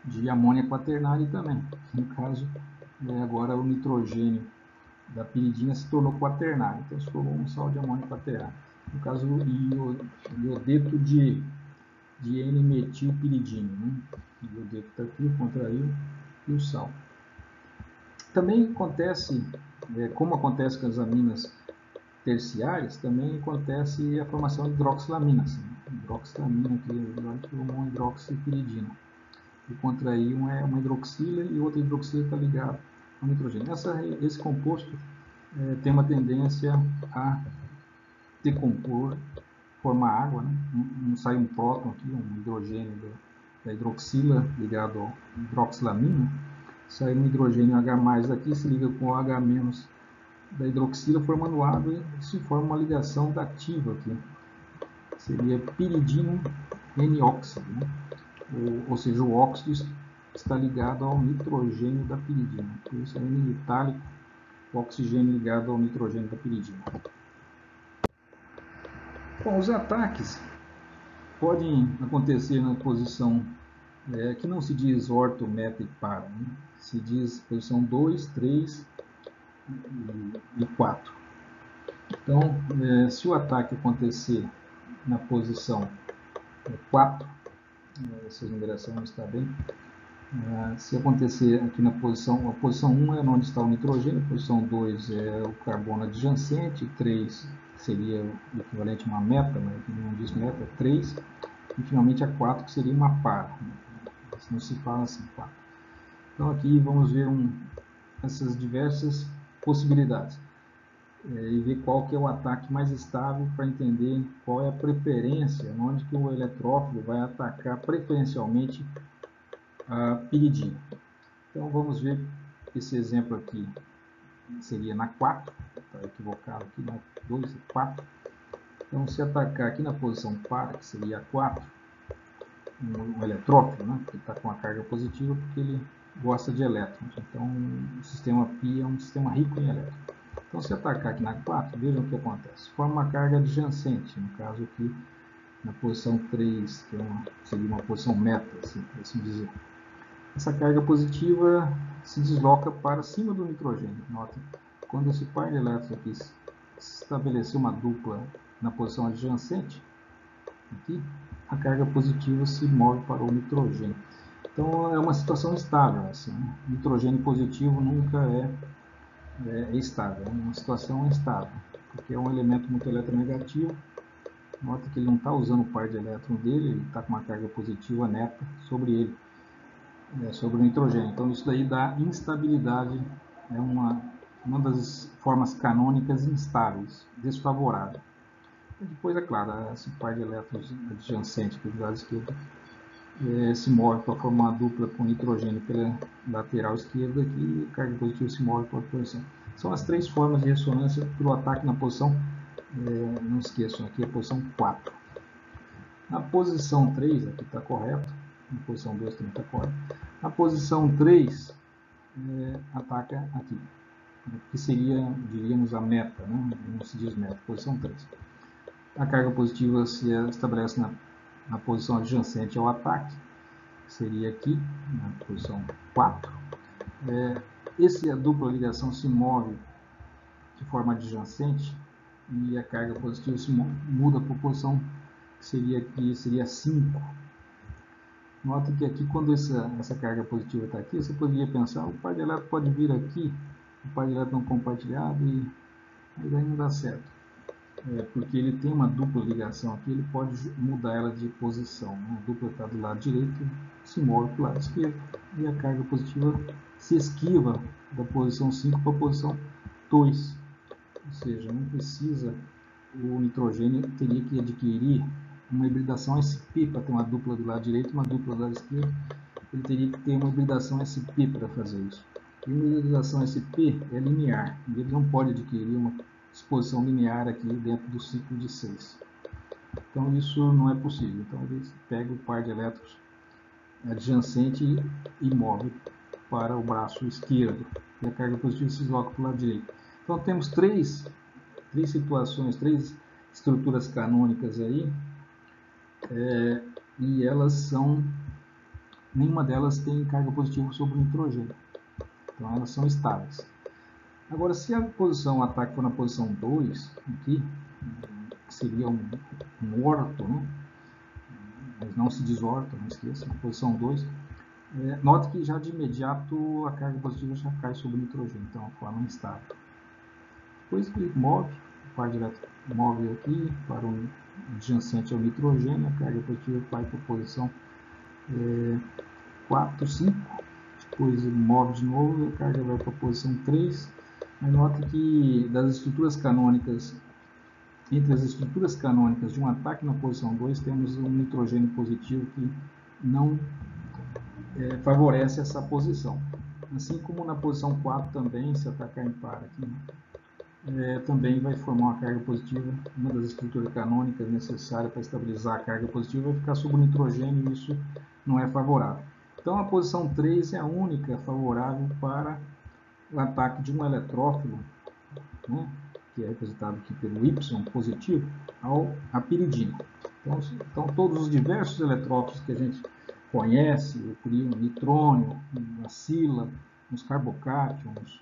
de amônia quaternária também. No caso, agora o nitrogênio da piridina se tornou quaternário, então se formou um sal de amônia quaternário. No caso, o iodeto de N-metilpiridina, né? O iodeto está aqui, contraiu, e o sal. Também acontece, como acontece com as aminas terciárias, também acontece a formação de hidroxilaminas. Hidroxilamina aqui, uma hidroxipiridina. E contrair uma hidroxila e outra hidroxila está ligada ao nitrogênio. Esse composto tem uma tendência a decompor, formar água, né? Sai um próton aqui, um hidrogênio da hidroxila ligado ao hidroxilamina, sai um hidrogênio H+, aqui se liga com o H- da hidroxila, formando água e se forma uma ligação dativa aqui. Seria piridino N-óxido, né? Ou seja, o óxido está ligado ao nitrogênio da piridina. Por isso é N itálico, o oxigênio ligado ao nitrogênio da piridina. Bom, os ataques podem acontecer na posição que não se diz orto, meta e para, né? Se diz posição 2, 3 e 4. Então, se o ataque acontecer na posição 4, essa numeração não está bem. Se acontecer aqui na posição, a posição 1 é onde está o nitrogênio, a posição 2 é o carbono adjacente, 3 seria o equivalente a uma meta, mas não diz meta, 3, e finalmente a 4 que seria uma par, não se fala assim, 4. Então aqui vamos ver essas diversas possibilidades e ver qual que é o ataque mais estável para entender qual é a preferência, onde que o eletrófilo vai atacar preferencialmente a piridina. Então vamos ver esse exemplo aqui seria na 4, está equivocado aqui, na 2 e 4. Então se atacar aqui na posição par, que seria a 4, um eletrófilo, né, que está com a carga positiva porque ele gosta de elétrons. Então o sistema Pi é um sistema rico em elétrons. Então se atacar aqui na 4, vejam o que acontece. Forma uma carga adjacente, no caso aqui na posição 3, que seria uma posição meta, assim dizer. Essa carga positiva se desloca para cima do nitrogênio. Notem, quando esse par de elétrons aqui estabelecer uma dupla na posição adjacente, aqui, a carga positiva se move para o nitrogênio. Então é uma situação estável. Assim, né? Nitrogênio positivo nunca é estável, é uma situação instável, porque é um elemento muito eletronegativo. Nota que ele não está usando o par de elétrons dele, ele está com uma carga positiva neta sobre ele. Sobre o nitrogênio. Então isso daí dá instabilidade, é uma das formas canônicas instáveis, desfavorável. E depois, é claro, esse par de elétrons adjacente do lado esquerdo se move para formar uma dupla com nitrogênio pela lateral esquerda e a carga positiva se move para a outra posição. São as 3 formas de ressonância pelo ataque na posição, não esqueçam, aqui é a posição 4. Na posição 3, aqui está correto, na posição 2 também está correto. Na posição 3, ataca aqui, que seria, diríamos, a meta, né? Não se diz meta, posição 3. A carga positiva se estabelece na posição adjacente ao ataque, que seria aqui, na posição 4. A dupla ligação se move de forma adjacente e a carga positiva se muda para a posição que seria 5. Nota que aqui, quando essa carga positiva está aqui, você poderia pensar, o par de elétrons pode vir aqui, o par de elétrons não compartilhado, mas aí não dá certo. Porque ele tem uma dupla ligação aqui, ele pode mudar ela de posição. Né? A dupla está do lado direito, se move para o lado esquerdo, e a carga positiva se esquiva da posição 5 para a posição 2. Ou seja, não precisa, o nitrogênio teria que adquirir uma hibridação SP para ter uma dupla do lado direito e uma dupla do lado esquerdo. Ele teria que ter uma hibridação SP para fazer isso. E uma hibridação SP é linear. Ele não pode adquirir uma disposição linear aqui dentro do ciclo de 6. Então isso não é possível. Então ele pega o par de elétrons adjacente e move para o braço esquerdo. E a carga positiva se desloca para o lado direito. Então temos três situações, 3 estruturas canônicas aí, e elas são, nenhuma delas tem carga positiva sobre o nitrogênio. Então elas são estáveis. Agora, se a posição ataque for na posição 2, aqui, seria um orto, né? Mas não se diz orto, não esqueça, na posição 2. Note que já de imediato a carga positiva já cai sobre o nitrogênio, então é uma forma instável. Depois que ele move, o par de elétrons move aqui para o adjacente ao nitrogênio, a carga positiva vai para a posição 4, 5. Depois ele move de novo e a carga vai para a posição 3. Mas note que das estruturas canônicas, entre as estruturas canônicas de um ataque na posição 2, temos um nitrogênio positivo que não favorece essa posição. Assim como na posição 4 também, se atacar em par aqui, também vai formar uma carga positiva, uma das estruturas canônicas necessárias para estabilizar a carga positiva vai ficar sobre o nitrogênio e isso não é favorável. Então a posição 3 é a única favorável para o ataque de um eletrófilo, né, que é representado aqui pelo Y positivo, à piridina. Então todos os diversos eletrófilos que a gente conhece, o príon, nitrônio, a sila, os carbocátions,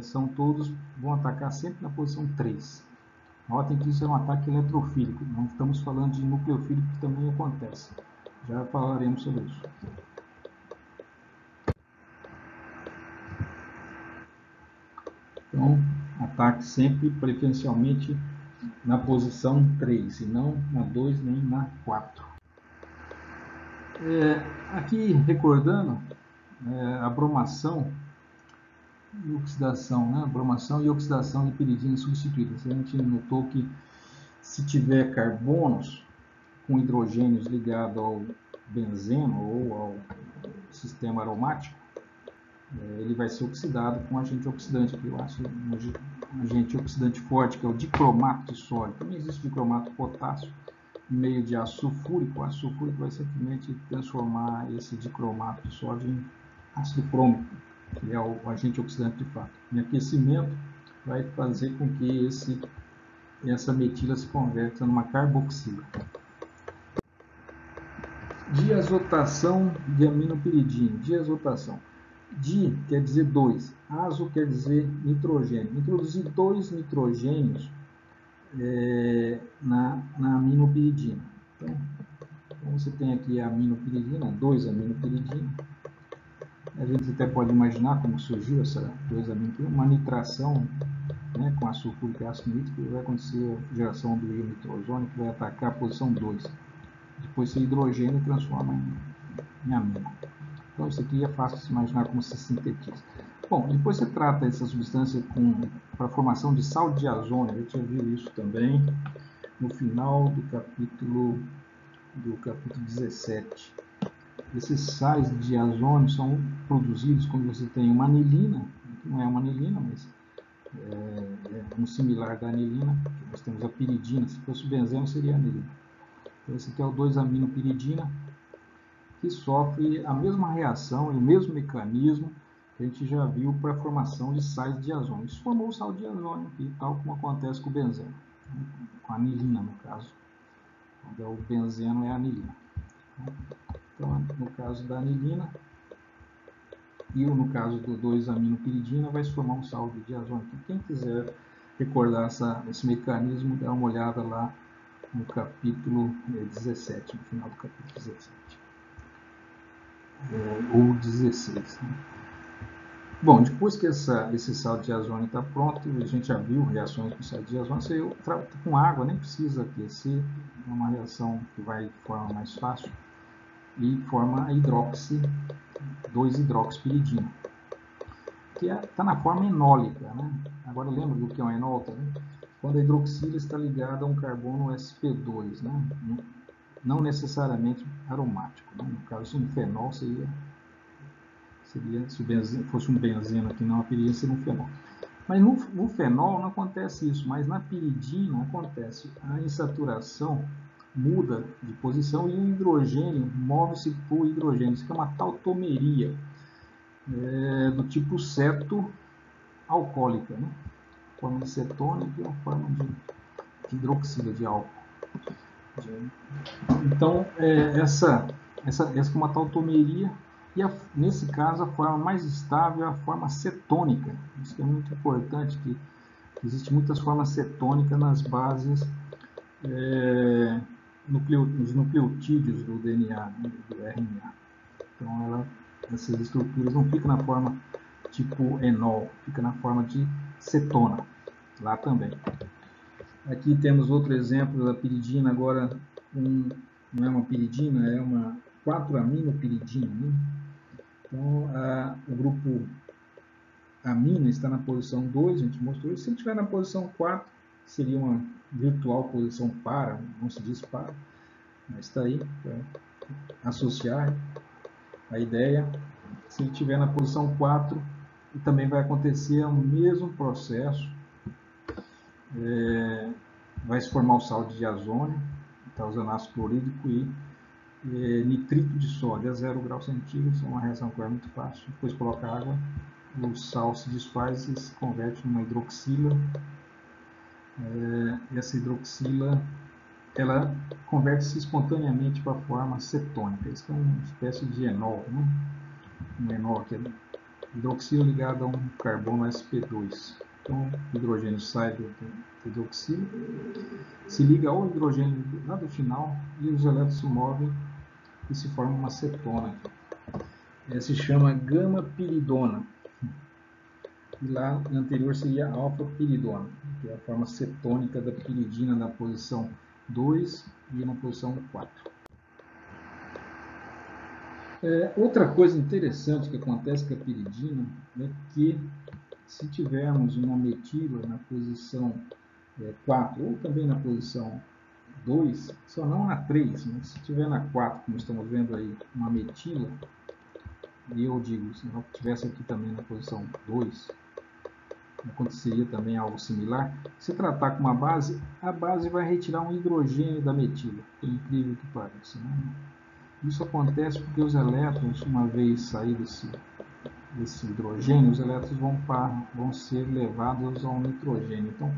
são todos, vão atacar sempre na posição 3. Notem que isso é um ataque eletrofílico, não estamos falando de nucleofílico, que também acontece. Já falaremos sobre isso. Então, ataque sempre preferencialmente na posição 3, e não na 2 nem na 4. Aqui, recordando, a bromação e oxidação, né? Bromação e oxidação de piridina substituídas. A gente notou que se tiver carbonos com hidrogênios ligados ao benzeno ou ao sistema aromático, ele vai ser oxidado com agente oxidante, que eu acho um agente oxidante forte, que é o dicromato de sódio. Também existe dicromato de potássio, em meio de ácido sulfúrico. O ácido sulfúrico vai simplesmente transformar esse dicromato de sódio em ácido crômico, que é o agente oxidante de fato. Em aquecimento, vai fazer com que essa metila se converta numa carboxila. Diazotação de aminopiridina. Diazotação. Di quer dizer 2, azo quer dizer nitrogênio. Introduzir 2 nitrogênios na aminopiridina. Então, você tem aqui a aminopiridina, 2 aminopiridina. A gente até pode imaginar como surgiu essa 2 aminopiridina, uma nitração, né, com açúcar sulfúrico e ácido nítrico, vai acontecer a geração do íon nitrosônio, que vai atacar a posição 2. Depois esse hidrogênio transforma em amino. Então, isso aqui é fácil de se imaginar como se sintetiza. Bom, depois você trata essa substância para a formação de sal de ozônio. A gente já viu isso também no final do capítulo 17. Esses sais de ozônio são produzidos quando você tem uma anilina, que não é uma anilina, mas é um similar da anilina. Nós temos a piridina, se fosse benzeno seria anilina. Então, esse aqui é o 2-aminopiridina, que sofre a mesma reação e o mesmo mecanismo que a gente já viu para a formação de sais de ozônio. Isso formou o sal de ozônio aqui, tal como acontece com o benzeno, com a anilina no caso. Quando o benzeno é a anilina. Então, no caso da anilina e no caso do 2-aminopiridina, vai se formar um sal de ozônio. Então, quem quiser recordar esse mecanismo, dá uma olhada lá no capítulo 17, no final do capítulo 17. Ou 16. Né? Bom, depois que esse sal de ozônio está pronto, a gente já viu reações com sal de ozônio, você trata com água, nem precisa aquecer, é uma reação que vai de forma mais fácil e forma a 2-hidroxipiridina, que está na forma enólica. Né? Agora lembra do que é um enol também? Quando a hidroxila está ligada a um carbono sp2, né? Não necessariamente aromático. Né? No caso, um fenol seria se o benzeno fosse um benzeno aqui, não a piridina, seria um fenol. Mas no fenol não acontece isso, mas na piridina acontece. A insaturação muda de posição e o hidrogênio move-se para o hidrogênio. Isso é uma tautomeria do tipo ceto alcoólica, né? Forma de cetona e uma forma de hidroxila de álcool. Então, essa é uma tautomeria. E nesse caso, a forma mais estável é a forma cetônica. Isso é muito importante, que existem muitas formas cetônicas nas bases, nos nucleotídeos do DNA, né, do RNA. Então, essas estruturas não ficam na forma tipo enol, fica na forma de cetona, lá também. Aqui temos outro exemplo da piridina, agora não é uma piridina, é uma 4-aminopiridina, né? Então, o grupo amina está na posição 2, a gente mostrou isso. Se ele estiver na posição 4, seria uma virtual posição para, não se diz para, mas está aí para associar a ideia. Se ele estiver na posição 4, também vai acontecer o mesmo processo. Vai se formar o sal de ozônio, está usando ácido clorídrico e nitrito de sódio a 0 graus centígrados, é uma reação que é muito fácil. Depois coloca água, o sal se desfaz e se converte numa hidroxila. Essa hidroxila ela converte-se espontaneamente para a forma cetônica. Isso é uma espécie de enol, né? Um enol que é hidroxila ligado a um carbono sp2. Então, o hidrogênio sai do hidroxilo, se liga ao hidrogênio lá do final e os elétrons se movem e se forma uma cetona. Se chama gama-piridona. E lá no anterior seria alfa-piridona, que é a forma cetônica da piridina na posição 2 e na posição 4. Outra coisa interessante que acontece com a piridina é que se tivermos uma metila na posição 4 ou também na posição 2, só não na 3, mas se tiver na 4, como estamos vendo aí, uma metila, e eu digo, se não tivesse aqui também na posição 2, aconteceria também algo similar. Se tratar com uma base, a base vai retirar um hidrogênio da metila, por incrível que pareça, né? Isso acontece porque os elétrons, uma vez saído desse hidrogênio, os elétrons vão ser levados ao nitrogênio. Então,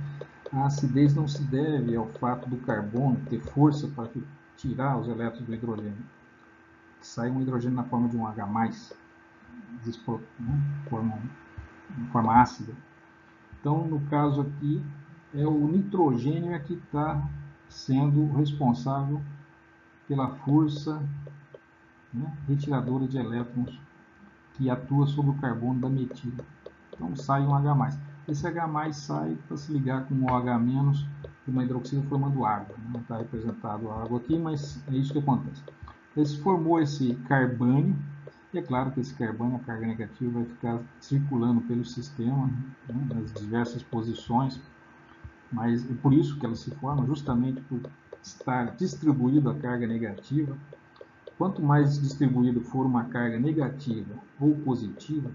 a acidez não se deve ao fato do carbono ter força para tirar os elétrons do hidrogênio. Sai um hidrogênio na forma de um H+, em forma ácida. Então, no caso aqui, é o nitrogênio que está sendo responsável pela força, né, retiradora de elétrons que atua sobre o carbono da metila. Então sai um H+. Esse H+ sai para se ligar com o OH- e uma hidroxila formando água. Não está representado a água aqui, mas é isso que acontece. Se formou esse carbânio, e é claro que esse carbânio, a carga negativa, vai ficar circulando pelo sistema, né, nas diversas posições, mas é por isso que ela se forma, justamente por estar distribuída a carga negativa. Quanto mais distribuído for uma carga negativa ou positiva,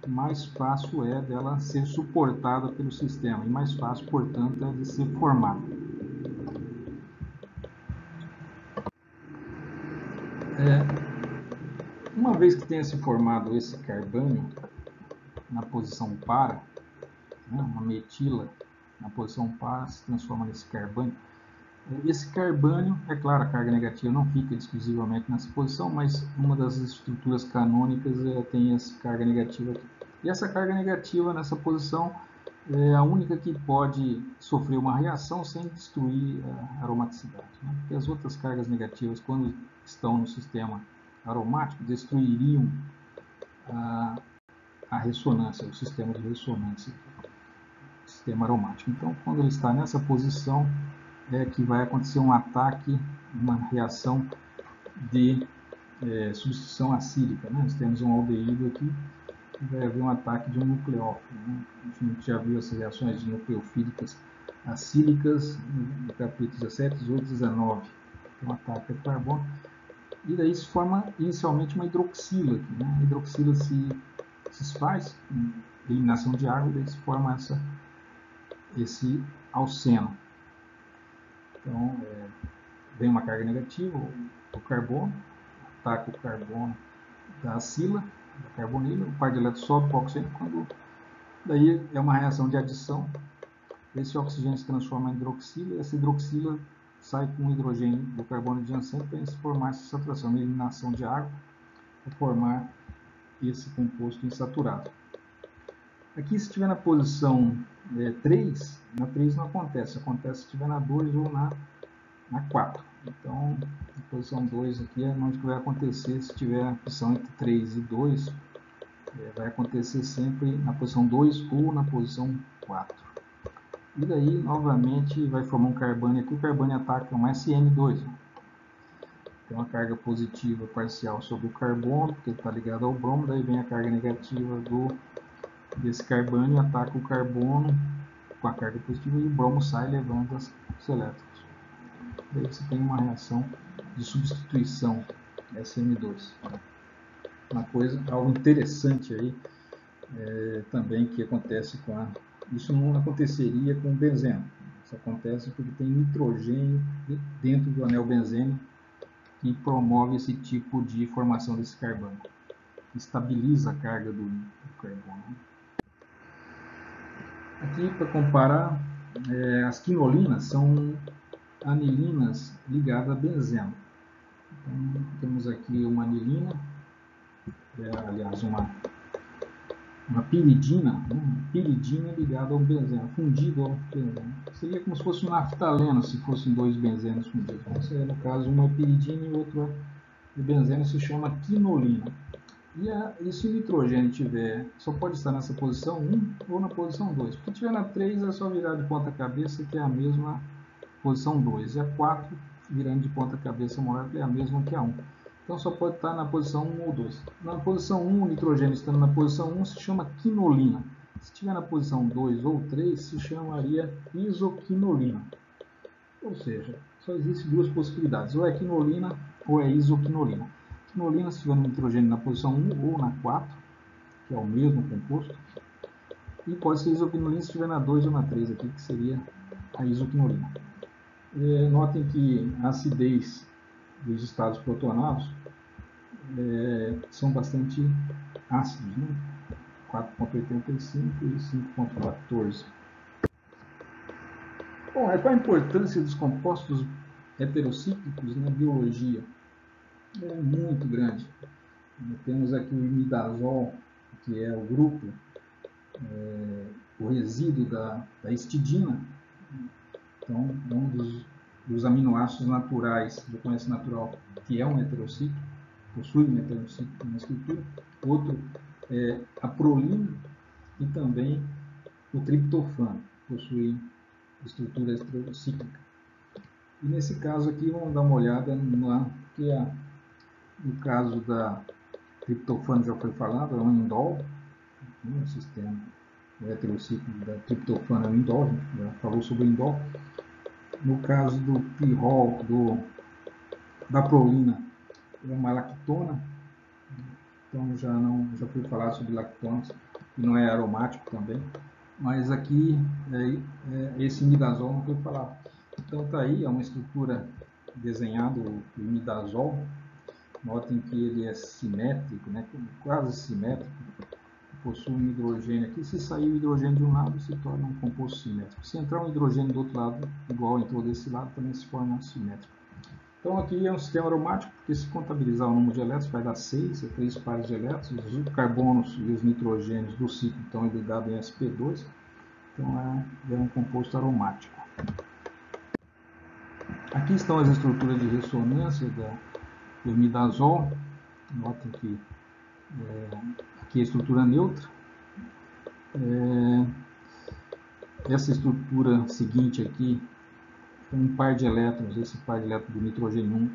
mais fácil é dela ser suportada pelo sistema e mais fácil, portanto, é de ser formada. Uma vez que tenha se formado esse carbânio na posição para, né, uma metila na posição para se transforma nesse carbânio. Esse carbânio, é claro, a carga negativa não fica exclusivamente nessa posição, mas uma das estruturas canônicas tem essa carga negativa aqui. E essa carga negativa nessa posição é a única que pode sofrer uma reação sem destruir a aromaticidade, né? Porque as outras cargas negativas, quando estão no sistema aromático, destruiriam a ressonância, o sistema de ressonância, o sistema aromático. Então, quando ele está nessa posição, é que vai acontecer um ataque, uma reação de substituição acílica, né? Nós temos um aldeído aqui, e vai haver um ataque de um nucleófilo, né? A gente já viu essas reações de nucleofílicas acílicas no capítulo 17, 18 e 19. Então, ataque ao carbono. E daí se forma inicialmente uma hidroxila aqui, né? A hidroxila se desfaz, eliminação de água, e daí se forma esse alceno. Então, vem uma carga negativa, o carbono, ataca o carbono da acila, da carbonila, o par de elétrons sobe para o oxigênio, daí é uma reação de adição, esse oxigênio se transforma em hidroxila, e essa hidroxila sai com o hidrogênio do carbono adiacente para se formar essa saturação, uma eliminação de água, para formar esse composto insaturado. Aqui, se estiver na posição 3, na 3 não acontece se estiver na 2 ou na 4. Então, na posição 2 aqui é onde vai acontecer, se tiver a posição entre 3 e 2, vai acontecer sempre na posição 2 ou na posição 4. E daí, novamente, vai formar um carbânio aqui, o carbânio ataca um SN2. Tem uma carga positiva parcial sobre o carbono, porque ele está ligado ao bromo, daí vem a carga negativa desse carbânio, ataca o carbono com a carga positiva e o bromo sai levando os elétrons. Daí você tem uma reação de substituição SN2. Uma coisa, algo interessante aí também que acontece isso não aconteceria com o benzeno. Isso acontece porque tem nitrogênio dentro do anel benzênio que promove esse tipo de formação desse carbono. Estabiliza a carga do carbono. Aqui, para comparar, as quinolinas são anilinas ligadas a benzeno. Então, temos aqui uma anilina, aliás, uma uma piridina, né? Piridina ligada ao benzeno, fundido ao benzeno. Seria como se fosse um naftaleno, se fossem dois benzenos fundidos. Então, seria, no caso, uma piridina e outra benzeno, se chama quinolina. E se o nitrogênio tiver, só pode estar nessa posição 1 ou na posição 2. Se tiver na 3, é só virar de ponta cabeça, que é a mesma posição 2. E a 4, virando de ponta cabeça molécula, é a mesma que a 1. Então só pode estar na posição 1 ou 2. Na posição 1, o nitrogênio estando na posição 1 se chama quinolina. Se estiver na posição 2 ou 3, se chamaria isoquinolina. Ou seja, só existem duas possibilidades, ou é quinolina ou é isoquinolina. Quinolina se tiver no nitrogênio na posição 1 ou na 4, que é o mesmo composto, e pode ser isoquinolina se estiver na 2 ou na 3 aqui, que seria a isoquinolina. Notem que a acidez dos estados protonados são bastante ácidos, né? 4,85 e 5,14. Bom, qual a importância dos compostos heterocíclicos na biologia? É muito grande. Temos aqui o imidazol, que é o grupo, o resíduo da histidina. Então, é um dos aminoácidos naturais, do comércio natural, que é um heterocíclico, possui um heterocíclico na estrutura. Outro é a prolina e também o triptofano, possui estrutura heterocíclica. E nesse caso aqui, vamos dar uma olhada no caso da triptofano, já foi falado, é um indol, um sistema heterocíclico da triptofano é um indol, a gente já falou sobre o indol. No caso do pirrol, da prolina, é uma lactona, então já foi falado sobre lactonas, e não é aromático também, mas aqui esse imidazol não foi falado. Então está aí, é uma estrutura desenhada, o imidazol. Notem que ele é simétrico, né? Quase simétrico, possui um hidrogênio aqui. Se sair o hidrogênio de um lado, se torna um composto simétrico. Se entrar um hidrogênio do outro lado, igual entrou desse lado, também se forma simétrico. Então aqui é um sistema aromático, porque se contabilizar o número de elétrons, vai dar 6, 3 pares de elétrons. Os carbonos e os nitrogênios do ciclo estão ligados em sp2, então é um composto aromático. Aqui estão as estruturas de ressonância do imidazol. Notem que aqui é a estrutura neutra. Essa estrutura seguinte aqui, um par de elétrons, esse par de elétrons do nitrogênio 1,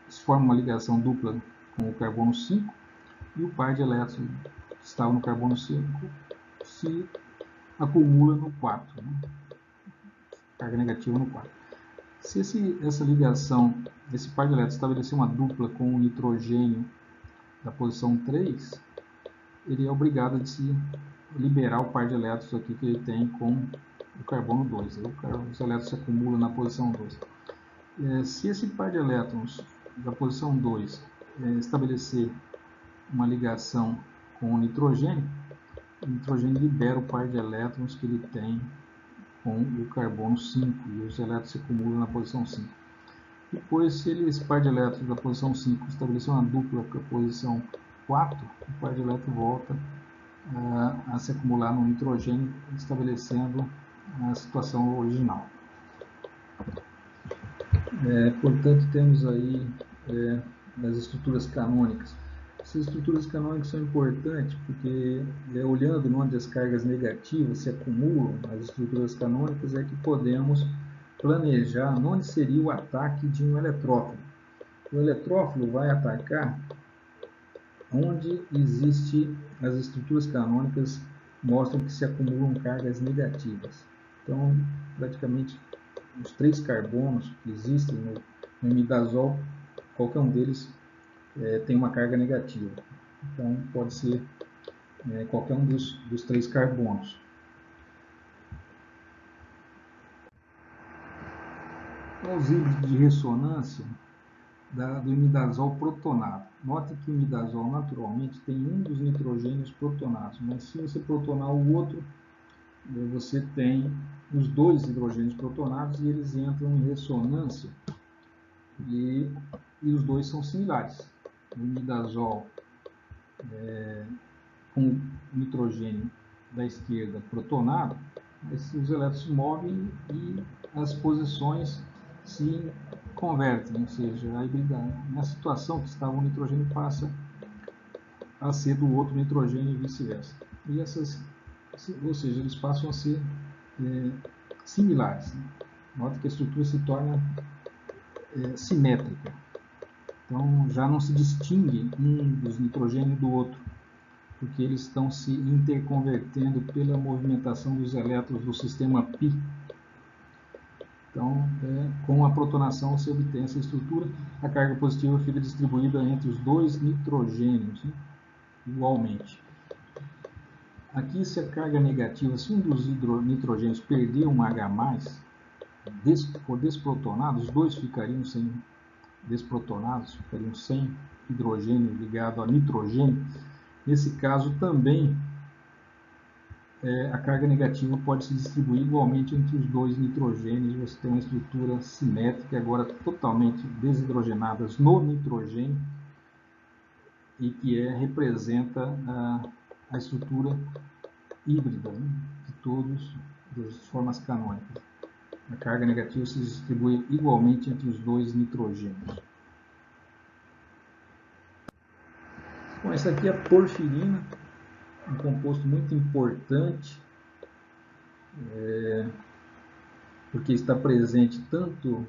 se forma uma ligação dupla com o carbono 5, e o par de elétrons que estava no carbono 5 se acumula no 4, né? Carga negativa no 4. Se essa ligação, esse par de elétrons estabelecer uma dupla com o nitrogênio da posição 3, ele é obrigado a se liberar o par de elétrons aqui que ele tem com o carbono 2. Aí os elétrons se acumulam na posição 2. Se esse par de elétrons da posição 2 estabelecer uma ligação com o nitrogênio libera o par de elétrons que ele tem com o carbono 5 e os elétrons se acumulam na posição 5. Depois, se esse par de elétrons da posição 5 estabelecer uma dupla com a posição 4, o par de elétrons volta a se acumular no nitrogênio, estabelecendo a situação original. Portanto, temos aí as estruturas canônicas. Essas estruturas canônicas são importantes porque, olhando onde as cargas negativas se acumulam nas estruturas canônicas, é que podemos planejar onde seria o ataque de um eletrófilo. O eletrófilo vai atacar onde existe as estruturas canônicas mostram que se acumulam cargas negativas. Então, praticamente, os 3 carbonos que existem no imidazol, qualquer um deles tem uma carga negativa. Então, pode ser qualquer um dos 3 carbonos. Então, os híbridos de ressonância do imidazol protonado. Note que o imidazol naturalmente tem um dos nitrogênios protonados, mas se você protonar o outro, você tem os 2 hidrogênios protonados e eles entram em ressonância e os 2 são similares. O imidazol com o nitrogênio da esquerda protonado, os elétrons se movem e as posições se convertem, ou seja, na situação que estava o nitrogênio passa a ser do outro nitrogênio e vice-versa. E ou seja, eles passam a ser similares. Né? Nota que a estrutura se torna simétrica. Então já não se distingue um dos nitrogênios do outro, porque eles estão se interconvertendo pela movimentação dos elétrons do sistema π. Então, com a protonação se obtém essa estrutura, a carga positiva fica distribuída entre os dois nitrogênios, né? Igualmente. Aqui, se a carga negativa, se um dos nitrogênios perder um H+, for desprotonado, os dois ficariam sem desprotonados, ficariam sem hidrogênio ligado a nitrogênio. Nesse caso, também a carga negativa pode se distribuir igualmente entre os dois nitrogênios. Você tem uma estrutura simétrica, agora totalmente desidrogenadas no nitrogênio, e que representa a estrutura híbrida, né, de todos das formas canônicas. A carga negativa se distribui igualmente entre os dois nitrogênios. Bom, essa aqui é a porfirina, um composto muito importante, porque está presente tanto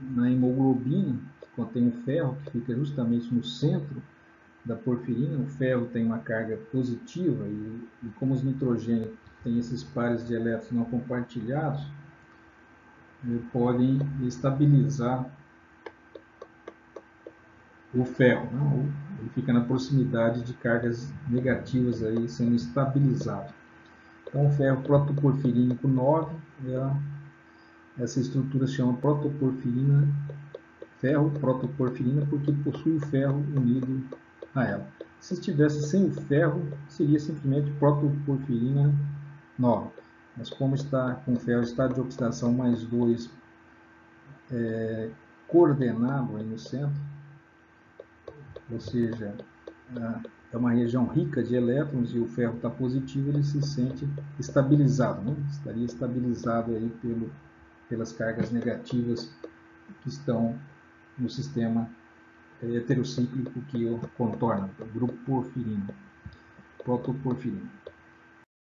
na hemoglobina, que contém o ferro, que fica justamente no centro da porfirina. O ferro tem uma carga positiva e como os nitrogênios têm esses pares de elétrons não compartilhados, podem estabilizar o ferro, né? Ele fica na proximidade de cargas negativas aí sendo estabilizado. Então, o ferro protoporfirínico 9, essa estrutura se chama protoporfirina, ferro protoporfirina, porque possui o ferro unido a ela. Se estivesse sem o ferro, seria simplesmente protoporfirina 9. Mas como está com o ferro, estado de oxidação mais 2 coordenado aí no centro, ou seja, é uma região rica de elétrons e o ferro está positivo, ele se sente estabilizado, né? Estaria estabilizado aí pelas cargas negativas que estão no sistema heterocíclico que o contorna, o grupo porfirino, protoporfirina.